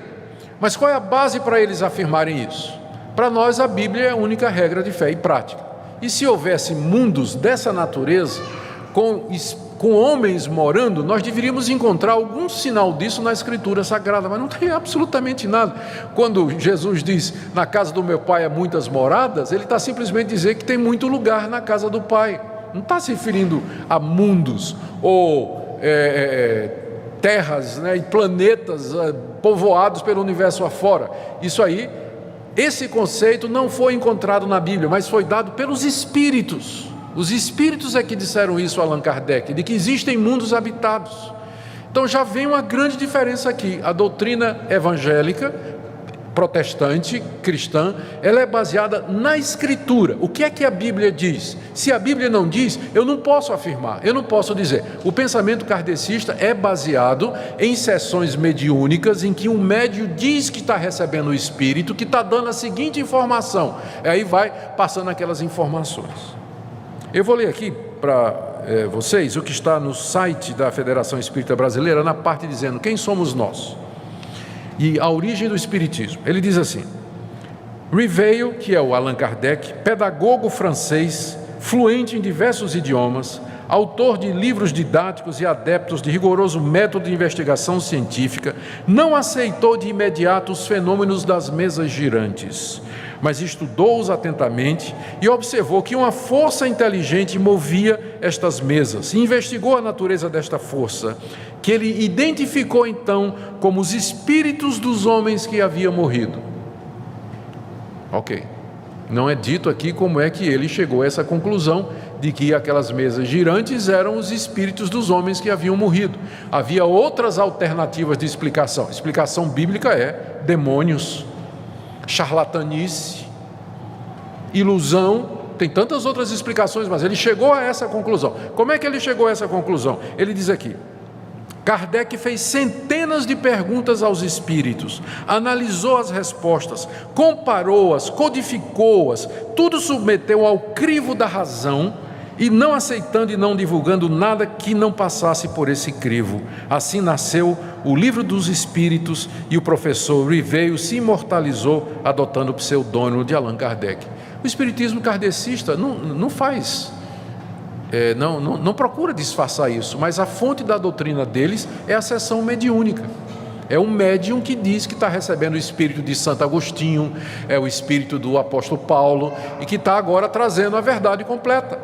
Mas qual é a base para eles afirmarem isso? Para nós, a Bíblia é a única regra de fé e prática. E se houvesse mundos dessa natureza, com homens morando, nós deveríamos encontrar algum sinal disso na Escritura Sagrada, mas não tem absolutamente nada. Quando Jesus diz, na casa do meu Pai há muitas moradas, ele está simplesmente dizendo que tem muito lugar na casa do Pai. Não está se referindo a mundos ou terras, né, e planetas povoados pelo universo afora. Isso aí, esse conceito não foi encontrado na Bíblia, mas foi dado pelos espíritos. Os espíritos é que disseram isso a Allan Kardec, de que existem mundos habitados. Então já vem uma grande diferença aqui. A doutrina evangélica, protestante, cristã, ela é baseada na Escritura. O que é que a Bíblia diz? Se a Bíblia não diz, eu não posso afirmar, eu não posso dizer. O pensamento kardecista é baseado em sessões mediúnicas, em que um médium diz que está recebendo o Espírito, que está dando a seguinte informação. Aí vai passando aquelas informações. Eu vou ler aqui para vocês o que está no site da Federação Espírita Brasileira, na parte dizendo quem somos nós e a origem do Espiritismo. Ele diz assim: Rivail, que é o Allan Kardec, pedagogo francês, fluente em diversos idiomas, autor de livros didáticos e adeptos de rigoroso método de investigação científica, não aceitou de imediato os fenômenos das mesas girantes, mas estudou-os atentamente e observou que uma força inteligente movia estas mesas, e investigou a natureza desta força, que ele identificou então como os espíritos dos homens que haviam morrido. Ok, não é dito aqui como é que ele chegou a essa conclusão de que aquelas mesas girantes eram os espíritos dos homens que haviam morrido. Havia outras alternativas de explicação. A explicação bíblica é demônios, charlatanice, ilusão Tem tantas outras explicações, mas ele chegou a essa conclusão. Como é que ele chegou a essa conclusão? Ele diz aqui: Kardec fez centenas de perguntas aos espíritos, analisou as respostas, comparou-as, codificou-as, tudo submeteu ao crivo da razão, e não aceitando e não divulgando nada que não passasse por esse crivo. Assim nasceu o Livro dos Espíritos, e o professor Riveio se imortalizou adotando o pseudônimo de Allan Kardec. O espiritismo kardecista não faz... não procura disfarçar isso, mas a fonte da doutrina deles é a sessão mediúnica. É um médium que diz que está recebendo o espírito de Santo Agostinho, é o espírito do apóstolo Paulo, e que está agora trazendo a verdade completa.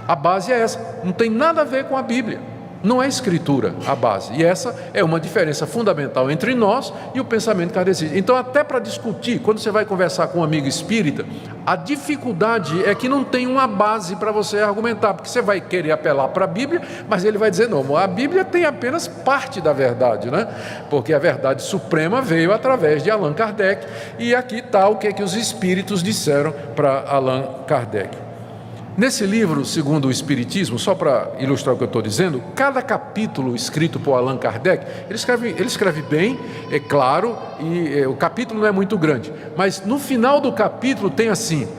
A base é essa, não tem nada a ver com a Bíblia, não é escritura a base, e essa é uma diferença fundamental entre nós e o pensamento kardecista. Então, até para discutir, quando você vai conversar com um amigo espírita, a dificuldade é que não tem uma base para você argumentar, porque você vai querer apelar para a Bíblia, mas ele vai dizer: não, a Bíblia tem apenas parte da verdade, né? Porque a verdade suprema veio através de Allan Kardec, e aqui está o que os espíritos disseram para Allan Kardec. Nesse livro, segundo o Espiritismo, só para ilustrar o que eu estou dizendo, cada capítulo escrito por Allan Kardec, ele escreve bem, é claro, e o capítulo não é muito grande, mas no final do capítulo tem assim: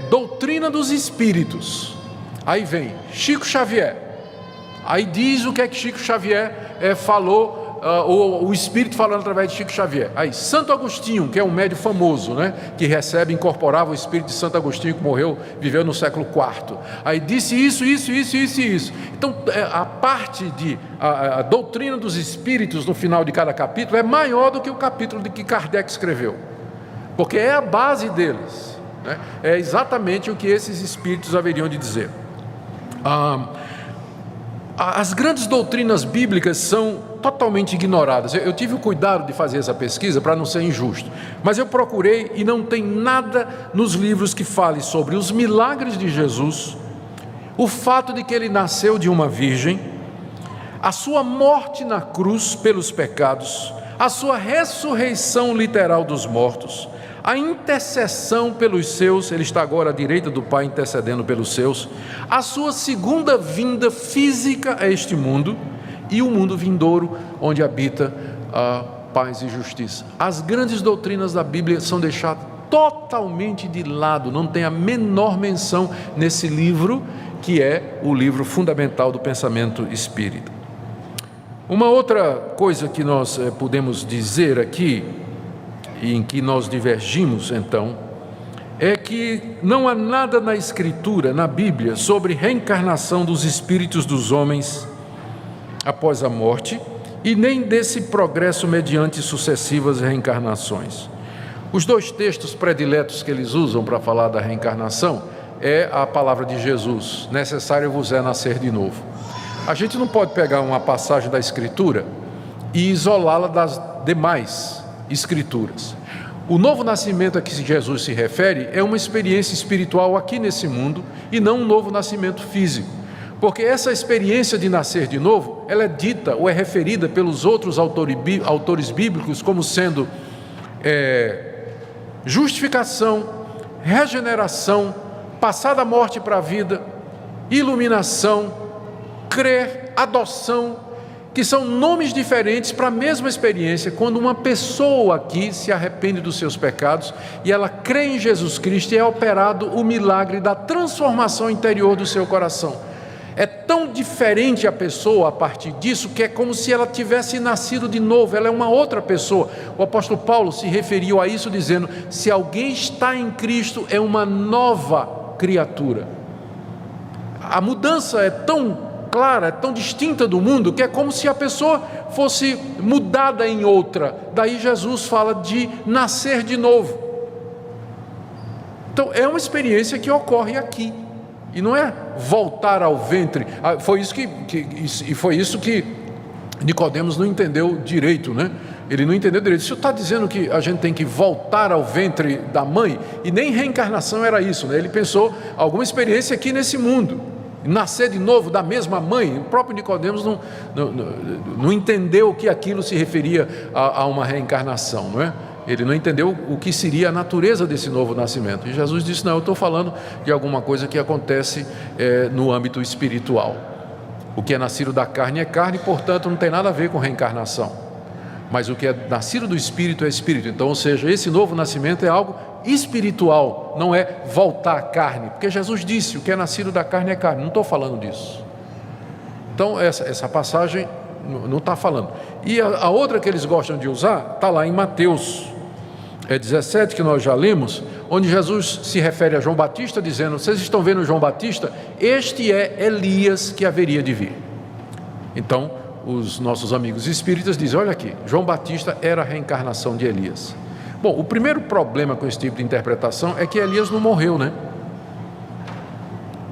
doutrina dos espíritos. Aí vem Chico Xavier, aí diz o que é que Chico Xavier falou, o Espírito falando através de Chico Xavier. Aí Santo Agostinho, que é um médium famoso, né, que incorporava o Espírito de Santo Agostinho, que viveu no século IV. Aí disse isso. Então, a parte a doutrina dos Espíritos no final de cada capítulo é maior do que o capítulo de que Kardec escreveu, porque é a base deles, né? É exatamente o que esses Espíritos haveriam de dizer. As grandes doutrinas bíblicas são totalmente ignoradas. Eu tive o cuidado de fazer essa pesquisa para não ser injusto, mas eu procurei e não tem nada nos livros que fale sobre os milagres de Jesus, o fato de que ele nasceu de uma virgem, a sua morte na cruz pelos pecados, a sua ressurreição literal dos mortos, a intercessão pelos seus, ele está agora à direita do Pai intercedendo pelos seus, a sua segunda vinda física a este mundo e o mundo vindouro, onde habita a paz e justiça. As grandes doutrinas da Bíblia são deixadas totalmente de lado, não tem a menor menção nesse livro, que é o livro fundamental do pensamento espírita. Uma outra coisa que nós podemos dizer aqui, e em que nós divergimos então, é que não há nada na Escritura, na Bíblia, sobre reencarnação dos espíritos dos homens após a morte, e nem desse progresso mediante sucessivas reencarnações. Os dois textos prediletos que eles usam para falar da reencarnação é a palavra de Jesus: necessário vos é nascer de novo. A gente não pode pegar uma passagem da Escritura e isolá-la das demais Escrituras. O novo nascimento a que Jesus se refere é uma experiência espiritual aqui nesse mundo e não um novo nascimento físico, porque essa experiência de nascer de novo, ela é dita ou é referida pelos outros autores bíblicos como sendo justificação, regeneração, passar da morte para a vida, iluminação, crer, adoção, que são nomes diferentes para a mesma experiência. Quando uma pessoa aqui se arrepende dos seus pecados e ela crê em Jesus Cristo, e é operado o milagre da transformação interior do seu coração. É tão diferente a pessoa a partir disso, que é como se ela tivesse nascido de novo, ela é uma outra pessoa. O apóstolo Paulo se referiu a isso dizendo: se alguém está em Cristo, é uma nova criatura. A mudança é tão clara, é tão distinta do mundo, que é como se a pessoa fosse mudada em outra. Daí Jesus fala de nascer de novo. Então é uma experiência que ocorre aqui, e não é voltar ao ventre. Foi isso que Nicodemos não entendeu direito, né? Ele não entendeu direito. O senhor está dizendo que a gente tem que voltar ao ventre da mãe? E nem reencarnação era isso, né? Ele pensou alguma experiência aqui nesse mundo, nascer de novo da mesma mãe. O próprio Nicodemos não entendeu que aquilo se referia a uma reencarnação, não é? Ele não entendeu o que seria a natureza desse novo nascimento. E Jesus disse: não, eu estou falando de alguma coisa que acontece no âmbito espiritual. O que é nascido da carne é carne, portanto não tem nada a ver com reencarnação. Mas o que é nascido do Espírito é Espírito. Então, ou seja, esse novo nascimento é algo espiritual, não é voltar à carne. Porque Jesus disse: o que é nascido da carne é carne. Não estou falando disso. Então, essa passagem não está falando. E a outra que eles gostam de usar está lá em Mateus 17, que nós já lemos, onde Jesus se refere a João Batista, dizendo: vocês estão vendo João Batista? Este é Elias que haveria de vir. Então, os nossos amigos espíritas dizem: olha aqui, João Batista era a reencarnação de Elias. Bom, o primeiro problema com esse tipo de interpretação é que Elias não morreu, né?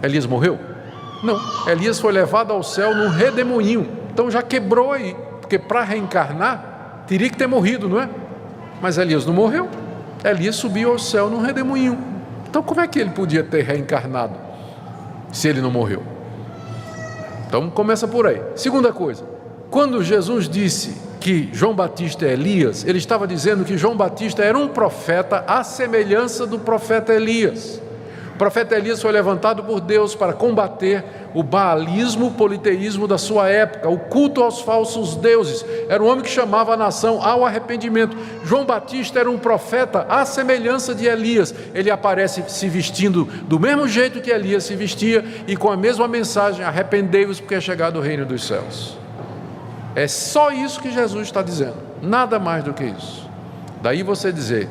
Elias morreu? Não, Elias foi levado ao céu num redemoinho. Então já quebrou aí, porque para reencarnar teria que ter morrido, não é? Mas Elias não morreu. Elias subiu ao céu num redemoinho. Então como é que ele podia ter reencarnado se ele não morreu? Então começa por aí. Segunda coisa, quando Jesus disse que João Batista é Elias, ele estava dizendo que João Batista era um profeta à semelhança do profeta Elias. O profeta Elias foi levantado por Deus para combater o baalismo, o politeísmo da sua época, o culto aos falsos deuses. Era um homem que chamava a nação ao arrependimento. João Batista era um profeta à semelhança de Elias. Ele aparece se vestindo do mesmo jeito que Elias se vestia e com a mesma mensagem: arrependei-vos porque é chegado o reino dos céus. É só isso que Jesus está dizendo, nada mais do que isso. Daí você dizer,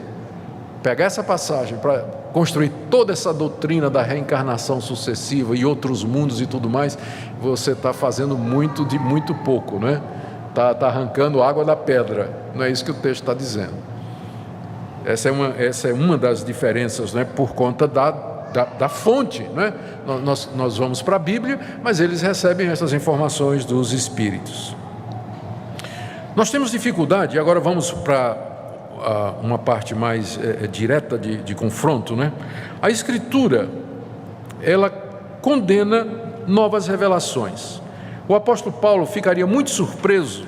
pegar essa passagem para construir toda essa doutrina da reencarnação sucessiva e outros mundos e tudo mais, você está fazendo muito de muito pouco, né? Está arrancando água da pedra. Não é isso que o texto está dizendo. Essa é uma das diferenças, né? Por conta da fonte, né? Nós vamos para a Bíblia, mas eles recebem essas informações dos Espíritos. Nós temos dificuldade, e agora vamos para uma parte mais direta de confronto, né? A Escritura, ela condena novas revelações. O apóstolo Paulo ficaria muito surpreso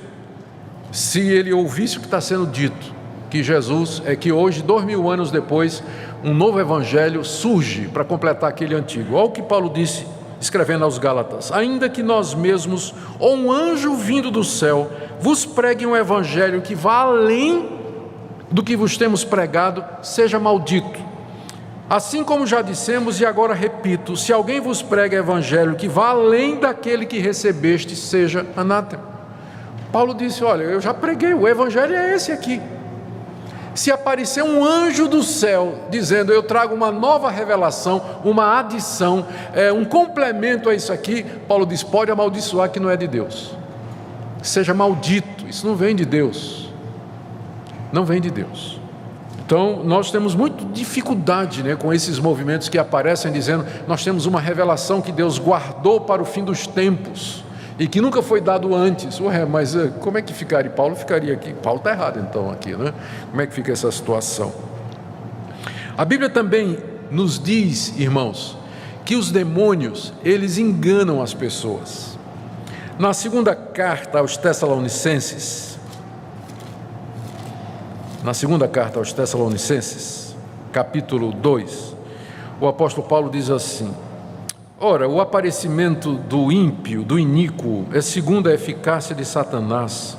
se ele ouvisse o que está sendo dito, que Jesus que hoje, 2000 anos depois, um novo evangelho surge para completar aquele antigo. Olha o que Paulo disse, escrevendo aos Gálatas: ainda que nós mesmos, ou um anjo vindo do céu, vos pregue um evangelho que vá além do que vos temos pregado, seja maldito. Assim como já dissemos e agora repito, se alguém vos prega evangelho que vá além daquele que recebeste, seja anátema. Paulo disse: olha, eu já preguei, o evangelho é esse aqui. Se aparecer um anjo do céu dizendo: eu trago uma nova revelação, uma adição, um complemento a isso aqui, Paulo diz: pode amaldiçoar, que não é de Deus. Seja maldito, isso não vem de Deus. Não vem de Deus. Então nós temos muita dificuldade, né, com esses movimentos que aparecem dizendo: nós temos uma revelação que Deus guardou para o fim dos tempos e que nunca foi dado antes. Ué, mas como é que ficaria? Paulo ficaria aqui. Paulo está errado então aqui, né? Como é que fica essa situação? A Bíblia também nos diz, irmãos, que os demônios, eles enganam as pessoas. Na segunda carta aos Tessalonicenses, capítulo 2, o apóstolo Paulo diz assim: ora, o aparecimento do ímpio, do iníquo, é segundo a eficácia de Satanás,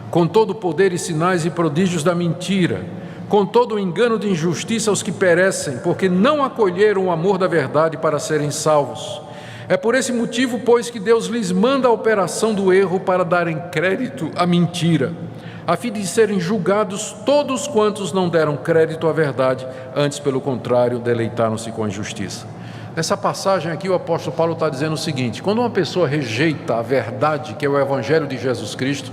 com todo o poder e sinais e prodígios da mentira, com todo o engano de injustiça aos que perecem, porque não acolheram o amor da verdade para serem salvos. É por esse motivo, pois, que Deus lhes manda a operação do erro para darem crédito à mentira, a fim de serem julgados todos quantos não deram crédito à verdade, antes, pelo contrário, deleitaram-se com a injustiça. Nessa passagem aqui, o apóstolo Paulo está dizendo o seguinte: quando uma pessoa rejeita a verdade, que é o evangelho de Jesus Cristo,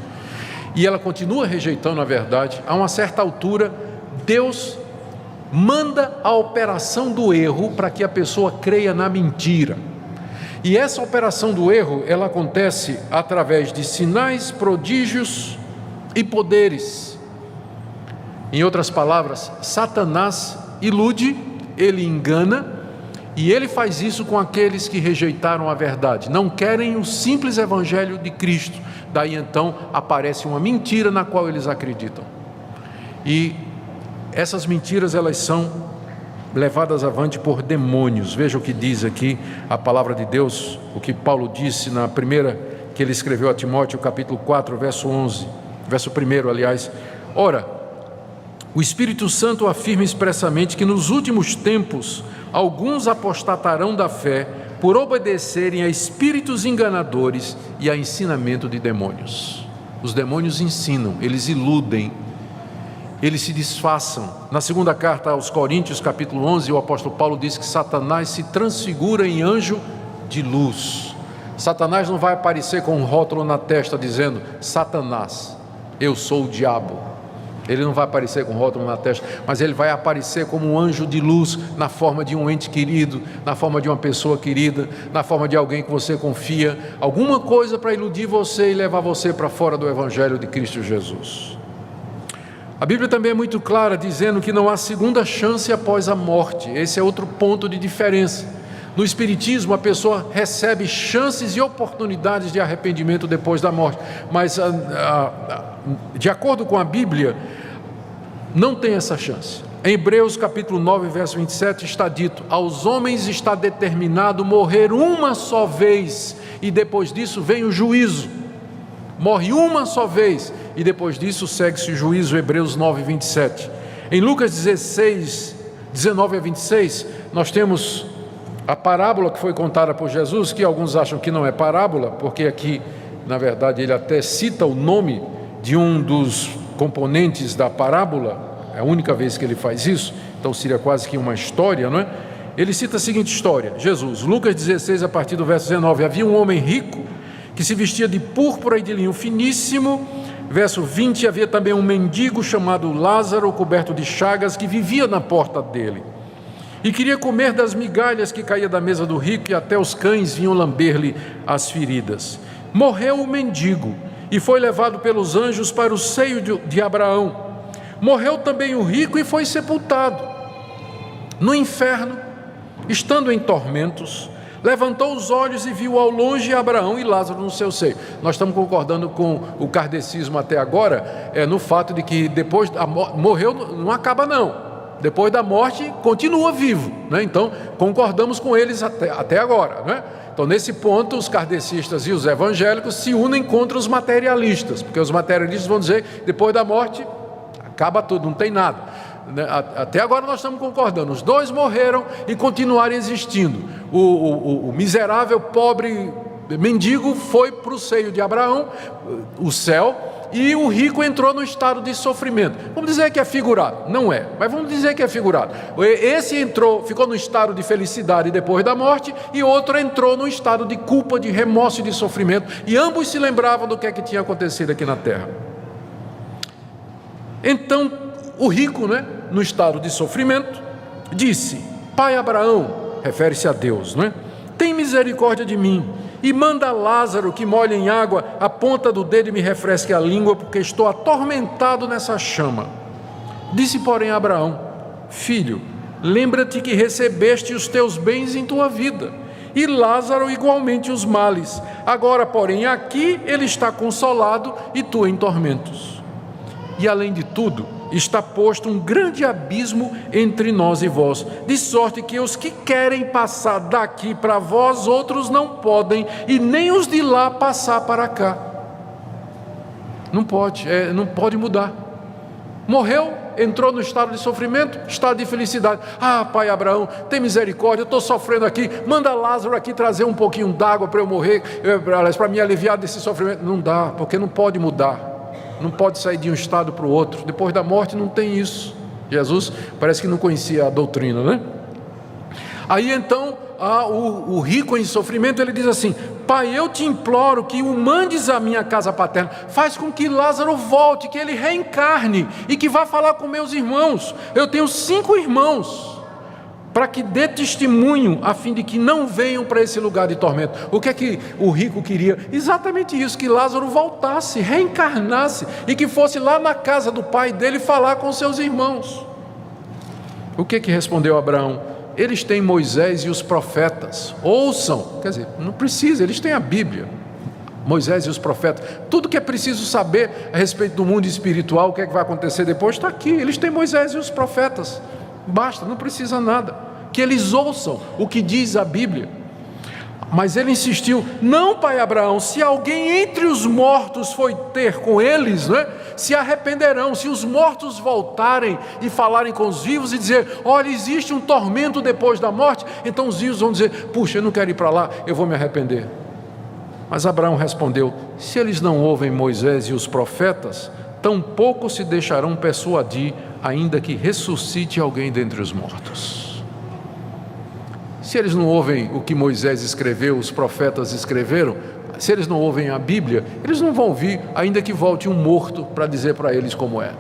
e ela continua rejeitando a verdade, a uma certa altura, Deus manda a operação do erro para que a pessoa creia na mentira. E essa operação do erro, ela acontece através de sinais, prodígios e poderes. Em outras palavras, Satanás ilude, ele engana, e ele faz isso com aqueles que rejeitaram a verdade, não querem o simples evangelho de Cristo. Daí então aparece uma mentira na qual eles acreditam. E Essas mentiras, elas são levadas avante por demônios. Veja o que diz aqui a palavra de Deus, o que Paulo disse na primeira que ele escreveu a Timóteo, capítulo 4, verso 11, verso 1, aliás. Ora, o Espírito Santo afirma expressamente que nos últimos tempos alguns apostatarão da fé por obedecerem a espíritos enganadores e a ensinamento de demônios. Os demônios ensinam, eles iludem, eles se disfarçam. Na segunda carta aos Coríntios, capítulo 11, o apóstolo Paulo diz que Satanás se transfigura em anjo de luz. Satanás não vai aparecer com um rótulo na testa dizendo: Satanás, eu sou o diabo. Ele não vai aparecer com rótulo na testa, mas ele vai aparecer como um anjo de luz, na forma de um ente querido, na forma de uma pessoa querida, na forma de alguém que você confia, alguma coisa para iludir você e levar você para fora do Evangelho de Cristo Jesus. A Bíblia também é muito clara, dizendo que não há segunda chance após a morte. Esse é outro ponto de diferença. No Espiritismo, a pessoa recebe chances e oportunidades de arrependimento depois da morte, mas de acordo com a Bíblia, não tem essa chance. Em Hebreus capítulo 9, verso 27 está dito: aos homens está determinado morrer uma só vez, e depois disso vem o juízo. Morre uma só vez, e depois disso segue-se o juízo. Hebreus 9, 27. Em Lucas 16, 19 a 26, nós temos a parábola que foi contada por Jesus, que alguns acham que não é parábola, porque aqui, na verdade, ele até cita o nome de um dos componentes da parábola. É a única vez que ele faz isso, então seria quase que uma história, não é? Ele cita a seguinte história: Jesus, Lucas 16, a partir do verso 19, havia um homem rico que se vestia de púrpura e de linho finíssimo. Verso 20, havia também um mendigo chamado Lázaro, coberto de chagas, que vivia na porta dele e queria comer das migalhas que caía da mesa do rico, e até os cães vinham lamber-lhe as feridas. Morreu o mendigo e foi levado pelos anjos para o seio de Abraão. Morreu também o rico e foi sepultado. No inferno, estando em tormentos, levantou os olhos e viu ao longe Abraão e Lázaro no seu seio. Nós estamos concordando com o kardecismo até agora, no fato de que depois morreu, não acaba não. Depois da morte, continua vivo, né? Então, concordamos com eles até agora, né? Então, nesse ponto, os kardecistas e os evangélicos se unem contra os materialistas, porque os materialistas vão dizer que depois da morte, acaba tudo, não tem nada. Até agora nós estamos concordando, os dois morreram e continuaram existindo. O miserável, pobre mendigo foi para o seio de Abraão, o céu, e o rico entrou no estado de sofrimento. Vamos dizer que é figurado? Não é, mas vamos dizer que é figurado. Esse ficou no estado de felicidade depois da morte, e outro entrou no estado de culpa, de remorso e de sofrimento, e ambos se lembravam do que é que tinha acontecido aqui na terra. Então, o rico, né, no estado de sofrimento, disse: Pai Abraão, refere-se a Deus, né? Tem misericórdia de mim e manda Lázaro que molhe em água a ponta do dedo e me refresque a língua, porque estou atormentado nessa chama. Disse, porém, Abraão: Filho, lembra-te que recebeste os teus bens em tua vida, e Lázaro igualmente os males. Agora, porém, aqui ele está consolado e tu em tormentos. E além de tudo, está posto um grande abismo entre nós e vós, de sorte que os que querem passar daqui para vós, outros não podem, e nem os de lá passar para cá. Não pode mudar. Morreu, entrou no estado de sofrimento, estado de felicidade. Ah, pai Abraão, tem misericórdia, eu estou sofrendo aqui, manda Lázaro aqui trazer um pouquinho d'água para eu morrer, para me aliviar desse sofrimento. Não dá, porque não pode mudar. Não pode sair de um estado para o outro. Depois da morte não tem isso. Jesus parece que não conhecia a doutrina, né? Aí então, o rico em sofrimento, ele diz assim: Pai, eu te imploro que o mandes à minha casa paterna, faz com que Lázaro volte, que ele reencarne e que vá falar com meus irmãos. Eu tenho 5 irmãos, para que dê testemunho, a fim de que não venham para esse lugar de tormento. O que é que o rico queria? Exatamente isso, que Lázaro voltasse, reencarnasse, e que fosse lá na casa do pai dele falar com seus irmãos. O que é que respondeu Abraão? Eles têm Moisés e os profetas, ouçam. Quer dizer, não precisa, eles têm a Bíblia. Moisés e os profetas, tudo que é preciso saber a respeito do mundo espiritual, o que é que vai acontecer depois, está aqui. Eles têm Moisés e os profetas, basta, não precisa nada, que eles ouçam o que diz a Bíblia. Mas ele insistiu: não, pai Abraão, se alguém entre os mortos foi ter com eles, né, se arrependerão. Se os mortos voltarem e falarem com os vivos e dizer: olha, existe um tormento depois da morte, então os vivos vão dizer: puxa, eu não quero ir para lá, eu vou me arrepender. Mas Abraão respondeu: se eles não ouvem Moisés e os profetas, tampouco se deixarão persuadir, ainda que ressuscite alguém dentre os mortos. Se eles não ouvem o que Moisés escreveu, os profetas escreveram, se eles não ouvem a Bíblia, eles não vão ouvir, ainda que volte um morto para dizer para eles como é.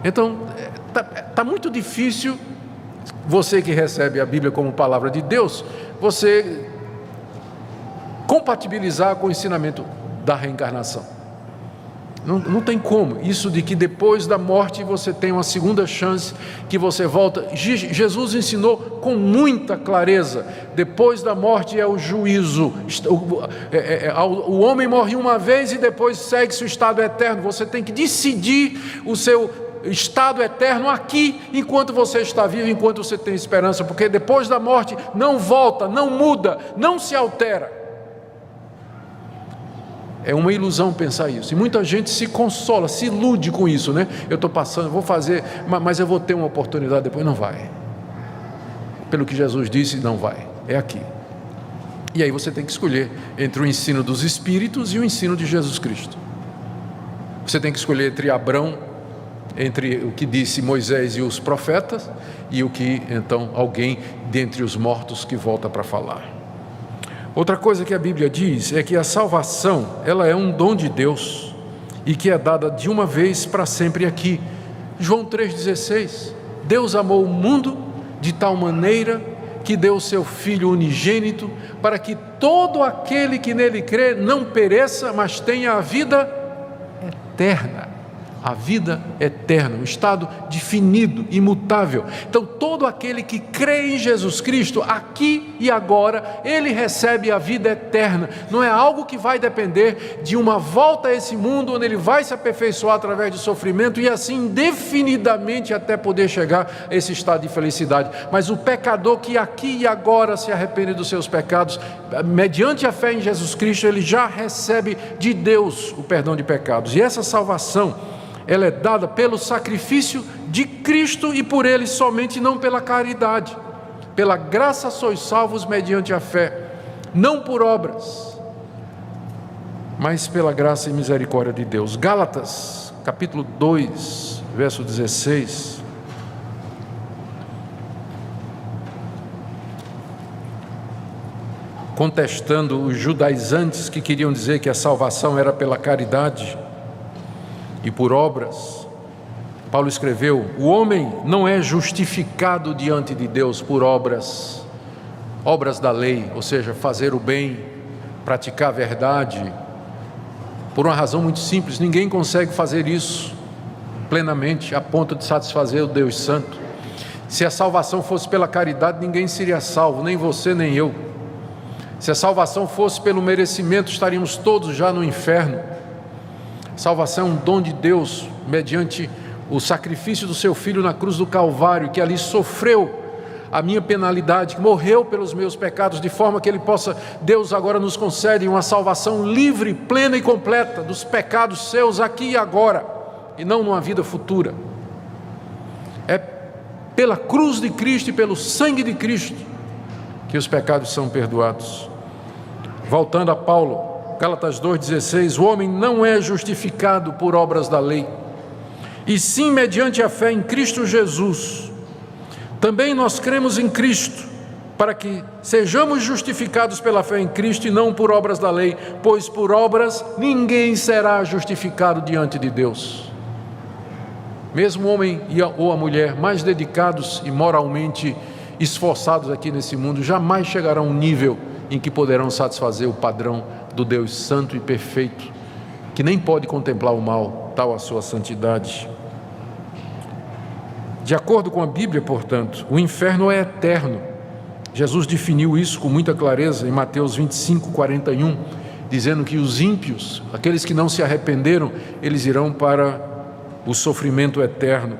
Então, está muito difícil, você que recebe a Bíblia como palavra de Deus, você compatibilizar com o ensinamento da reencarnação. Não tem como, isso de que depois da morte você tem uma segunda chance, que você volta. Jesus ensinou com muita clareza: depois da morte é o juízo, o homem morre uma vez e depois segue-se o estado eterno. Você tem que decidir o seu estado eterno aqui, enquanto você está vivo, enquanto você tem esperança, porque depois da morte não volta, não muda, não se altera. É uma ilusão pensar isso, e muita gente se consola, se ilude com isso, né? Eu estou passando, vou fazer, mas eu vou ter uma oportunidade depois. Não vai, pelo que Jesus disse, não vai, é aqui. E aí você tem que escolher entre o ensino dos Espíritos e o ensino de Jesus Cristo. Você tem que escolher entre Abraão, entre o que disse Moisés e os profetas, e o que então alguém dentre os mortos que volta para falar. Outra coisa que a Bíblia diz é que a salvação, ela é um dom de Deus e que é dada de uma vez para sempre aqui. João 3,16: Deus amou o mundo de tal maneira que deu o seu Filho unigênito, para que todo aquele que nele crê não pereça, mas tenha a vida eterna. A vida eterna, um estado definido, imutável. Então todo aquele que crê em Jesus Cristo, aqui e agora, ele recebe a vida eterna. Não é algo que vai depender de uma volta a esse mundo, onde ele vai se aperfeiçoar através do sofrimento e assim indefinidamente até poder chegar a esse estado de felicidade. Mas o pecador que aqui e agora se arrepende dos seus pecados, mediante a fé em Jesus Cristo, ele já recebe de Deus o perdão de pecados. E essa salvação, ela é dada pelo sacrifício de Cristo e por Ele somente, não pela caridade. Pela graça sois salvos mediante a fé, não por obras, mas pela graça e misericórdia de Deus. Gálatas, capítulo 2, verso 16. Contestando os judaizantes que queriam dizer que a salvação era pela caridade e por obras, Paulo escreveu: o homem não é justificado diante de Deus por obras da lei, ou seja, fazer o bem, praticar a verdade, por uma razão muito simples: ninguém consegue fazer isso plenamente, a ponto de satisfazer o Deus Santo. Se a salvação fosse pela caridade, ninguém seria salvo, nem você nem eu. Se a salvação fosse pelo merecimento, estaríamos todos já no inferno. Salvação é um dom de Deus, mediante o sacrifício do seu Filho na cruz do Calvário, que ali sofreu a minha penalidade, que morreu pelos meus pecados, de forma que Ele possa, Deus agora nos concede uma salvação livre, plena e completa dos pecados seus aqui e agora, e não numa vida futura. É pela cruz de Cristo e pelo sangue de Cristo que os pecados são perdoados. Voltando a Paulo, Gálatas 2,16: o homem não é justificado por obras da lei, e sim mediante a fé em Cristo Jesus. Também nós cremos em Cristo, para que sejamos justificados pela fé em Cristo e não por obras da lei, pois por obras ninguém será justificado diante de Deus. Mesmo o homem ou a mulher mais dedicados e moralmente esforçados aqui nesse mundo, jamais chegarão a um nível em que poderão satisfazer o padrão do Deus santo e perfeito, que nem pode contemplar o mal, tal a sua santidade. De acordo com a Bíblia, portanto, o inferno é eterno. Jesus definiu isso com muita clareza em Mateus 25:41, dizendo que os ímpios, aqueles que não se arrependeram, eles irão para o sofrimento eterno.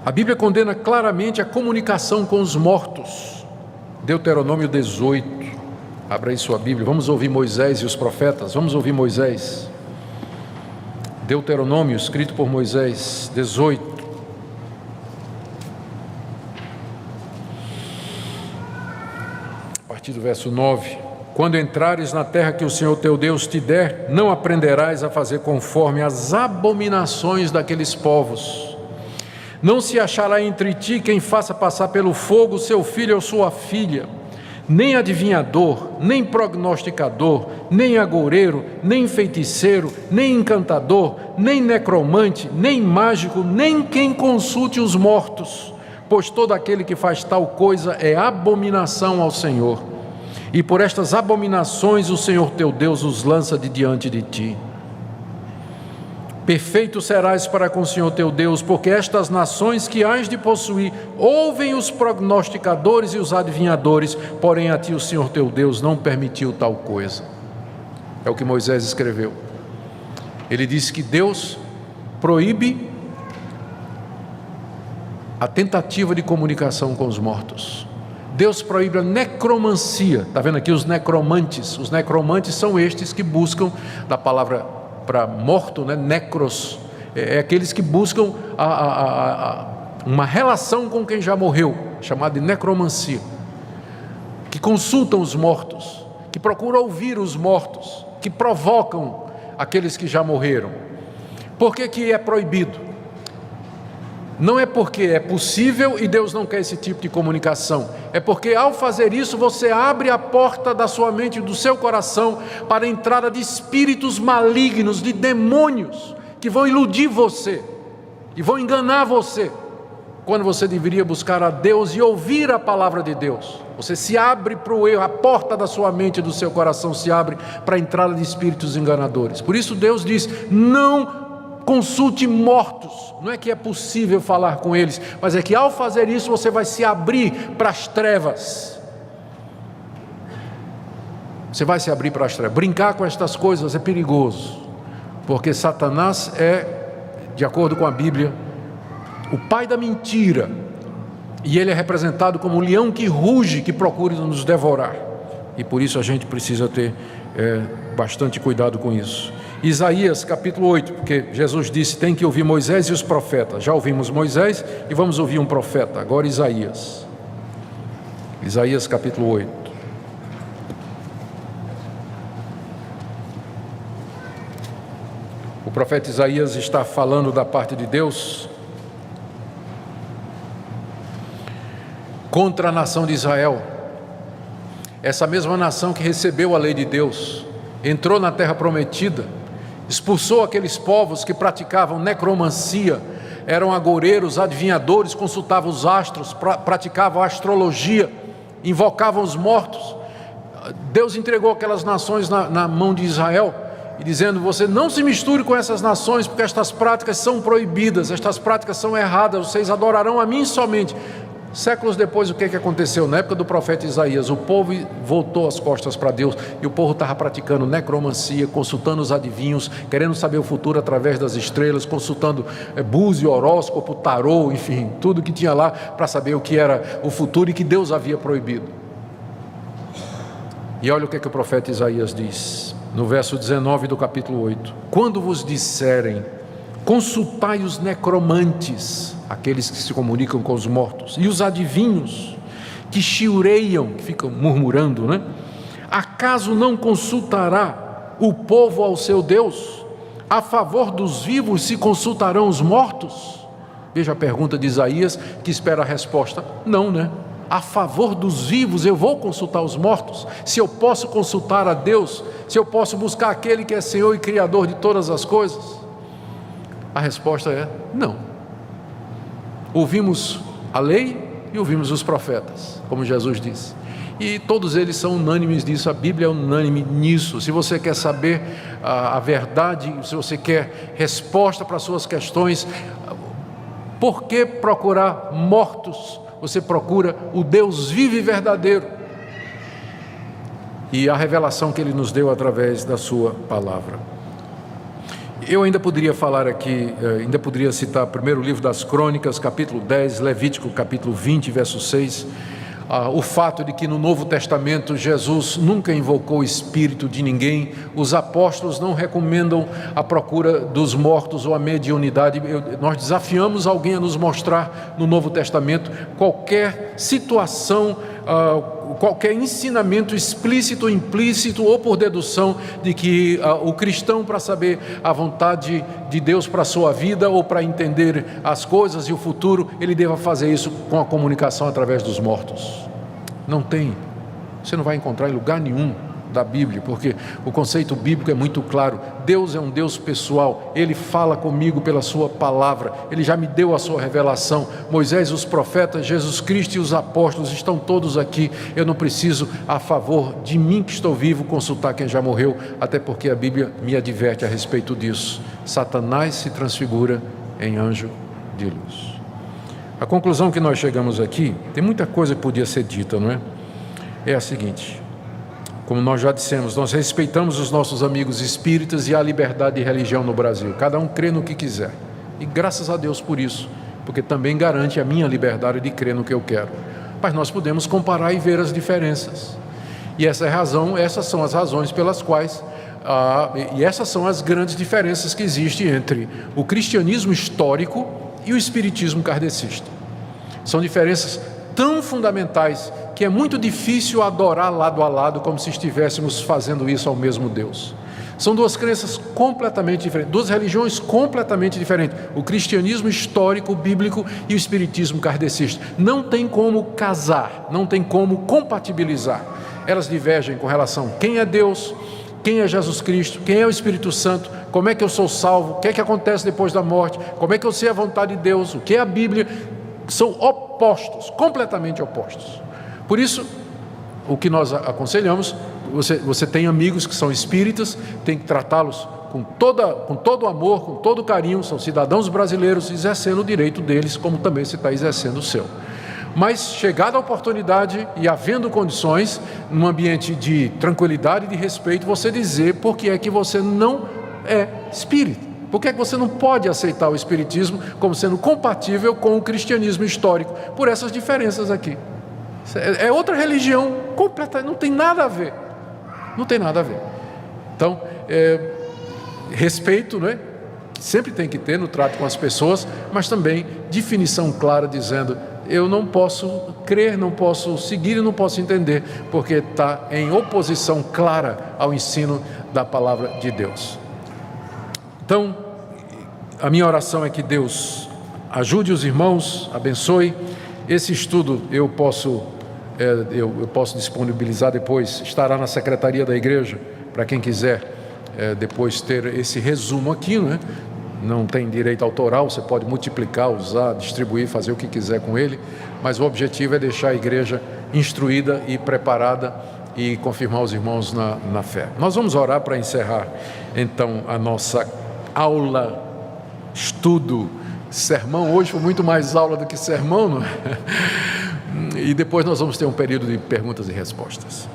A Bíblia condena claramente a comunicação com os mortos. Deuteronômio 18. Abra aí sua Bíblia. Vamos ouvir Moisés e os profetas. Vamos ouvir Moisés. Deuteronômio, escrito por Moisés, 18. A partir do verso 9. Quando entrares na terra que o Senhor teu Deus te der, não aprenderás a fazer conforme as abominações daqueles povos. Não se achará entre ti quem faça passar pelo fogo seu filho ou sua filha, nem adivinhador, nem prognosticador, nem agoureiro, nem feiticeiro, nem encantador, nem necromante, nem mágico, nem quem consulte os mortos, pois todo aquele que faz tal coisa é abominação ao Senhor. E por estas abominações o Senhor teu Deus os lança de diante de ti. Perfeito serás para com o Senhor teu Deus, porque estas nações que hás de possuir ouvem os prognosticadores e os adivinhadores, porém a ti o Senhor teu Deus não permitiu tal coisa. É o que Moisés escreveu. Ele disse que Deus proíbe a tentativa de comunicação com os mortos. Deus proíbe a necromancia. Está vendo aqui os necromantes? Os necromantes são estes que buscam, da palavra para morto, né? Necros, é aqueles que buscam uma relação com quem já morreu, chamada de necromancia, que consultam os mortos, que procuram ouvir os mortos, que provocam aqueles que já morreram. Por que é proibido? Não é porque é possível e Deus não quer esse tipo de comunicação. É porque ao fazer isso você abre a porta da sua mente e do seu coração para a entrada de espíritos malignos, de demônios, que vão iludir você e vão enganar você, quando você deveria buscar a Deus e ouvir a palavra de Deus. Você se abre para o erro, a porta da sua mente e do seu coração se abre para a entrada de espíritos enganadores. Por isso Deus diz: não consulte mortos. Não é que é possível falar com eles, mas é que ao fazer isso você vai se abrir para as trevas. Você vai se abrir para as trevas. Brincar com estas coisas é perigoso, porque Satanás é, de acordo com a Bíblia, o pai da mentira, e ele é representado como um leão que ruge, que procura nos devorar, e por isso a gente precisa ter bastante cuidado com isso. Isaías capítulo 8, porque Jesus disse: tem que ouvir Moisés e os profetas. Já ouvimos Moisés e vamos ouvir um profeta. Agora Isaías. Isaías capítulo 8. O profeta Isaías está falando da parte de Deus contra a nação de Israel. Essa mesma nação que recebeu a lei de Deus, entrou na terra prometida, expulsou aqueles povos que praticavam necromancia, eram agoureiros, adivinhadores, consultavam os astros, praticavam astrologia, invocavam os mortos. Deus entregou aquelas nações na mão de Israel, e dizendo: você não se misture com essas nações, porque estas práticas são proibidas, estas práticas são erradas, vocês adorarão a mim somente. Séculos depois, o que aconteceu? Na época do profeta Isaías, o povo voltou as costas para Deus, e o povo estava praticando necromancia, consultando os adivinhos, querendo saber o futuro através das estrelas, consultando búzio, horóscopo, tarô, enfim, tudo que tinha lá para saber o que era o futuro e que Deus havia proibido. E olha o que o profeta Isaías diz, no verso 19 do capítulo 8: quando vos disserem, consultai os necromantes, aqueles que se comunicam com os mortos, e os adivinhos, que chiureiam, que ficam murmurando, né? Acaso não consultará o povo ao seu Deus? A favor dos vivos se consultarão os mortos? Veja a pergunta de Isaías, que espera a resposta: não, né? A favor dos vivos eu vou consultar os mortos? Se eu posso consultar a Deus, se eu posso buscar aquele que é Senhor e Criador de todas as coisas? A resposta é não. Ouvimos a lei e ouvimos os profetas, como Jesus disse, e todos eles são unânimes nisso. A Bíblia é unânime nisso. Se você quer saber a verdade, se você quer resposta para as suas questões, por que procurar mortos? Você procura o Deus vivo e verdadeiro. e a revelação que Ele nos deu através da sua palavra. Eu ainda poderia falar aqui, ainda poderia citar o primeiro livro das Crônicas, capítulo 10, Levítico, capítulo 20, verso 6, o fato de que no Novo Testamento Jesus nunca invocou o espírito de ninguém, os apóstolos não recomendam a procura dos mortos ou a mediunidade. Nós desafiamos alguém a nos mostrar no Novo Testamento qualquer situação, qualquer ensinamento explícito ou implícito ou por dedução de que o cristão, para saber a vontade de Deus para a sua vida ou para entender as coisas e o futuro, ele deva fazer isso com a comunicação através dos mortos. Não tem, você não vai encontrar em lugar nenhum da Bíblia, porque o conceito bíblico é muito claro. Deus é um Deus pessoal, Ele fala comigo pela sua palavra, Ele já me deu a sua revelação. Moisés, os profetas, Jesus Cristo e os apóstolos estão todos aqui. Eu não preciso, a favor de mim que estou vivo, consultar quem já morreu, até porque a Bíblia me adverte a respeito disso. Satanás se transfigura em anjo de luz. A conclusão que nós chegamos aqui, tem muita coisa que podia ser dita, não é? É a seguinte: como nós já dissemos, nós respeitamos os nossos amigos espíritas e a liberdade de religião no Brasil. Cada um crê no que quiser. E graças a Deus por isso, porque também garante a minha liberdade de crer no que eu quero. Mas nós podemos comparar e ver as diferenças. E essas são as razões pelas quais, e essas são as grandes diferenças que existem entre o cristianismo histórico e o espiritismo kardecista. São diferenças tão fundamentais que é muito difícil adorar lado a lado como se estivéssemos fazendo isso ao mesmo Deus. São duas crenças completamente diferentes, duas religiões completamente diferentes, o cristianismo histórico, bíblico e o espiritismo kardecista. Não tem como casar, não tem como compatibilizar. Elas divergem com relação a quem é Deus, quem é Jesus Cristo, quem é o Espírito Santo, como é que eu sou salvo, o que é que acontece depois da morte, como é que eu sei a vontade de Deus, o que é a Bíblia. São opostos, completamente opostos. Por isso, o que nós aconselhamos, você tem amigos que são espíritas, tem que tratá-los com todo amor, com todo carinho, são cidadãos brasileiros, exercendo o direito deles, como também você está exercendo o seu. Mas, chegada a oportunidade e havendo condições, num ambiente de tranquilidade e de respeito, você dizer por que é que você não é espírita. Por que é que você não pode aceitar o espiritismo como sendo compatível com o cristianismo histórico? Por essas diferenças aqui. É outra religião completa, não tem nada a ver. Não tem nada a ver. Então, respeito, né? Sempre tem que ter no trato com as pessoas, mas também definição clara dizendo: eu não posso crer, não posso seguir e não posso entender, porque está em oposição clara ao ensino da palavra de Deus. Então, a minha oração é que Deus ajude os irmãos, abençoe. Esse estudo eu posso disponibilizar depois, estará na secretaria da igreja, para quem quiser depois ter esse resumo aqui, né? Não tem direito autoral, você pode multiplicar, usar, distribuir, fazer o que quiser com ele, mas o objetivo é deixar a igreja instruída e preparada e confirmar os irmãos na fé. Nós vamos orar para encerrar, então, a nossa aula, estudo, sermão. Hoje foi muito mais aula do que sermão, não é? E depois nós vamos ter um período de perguntas e respostas.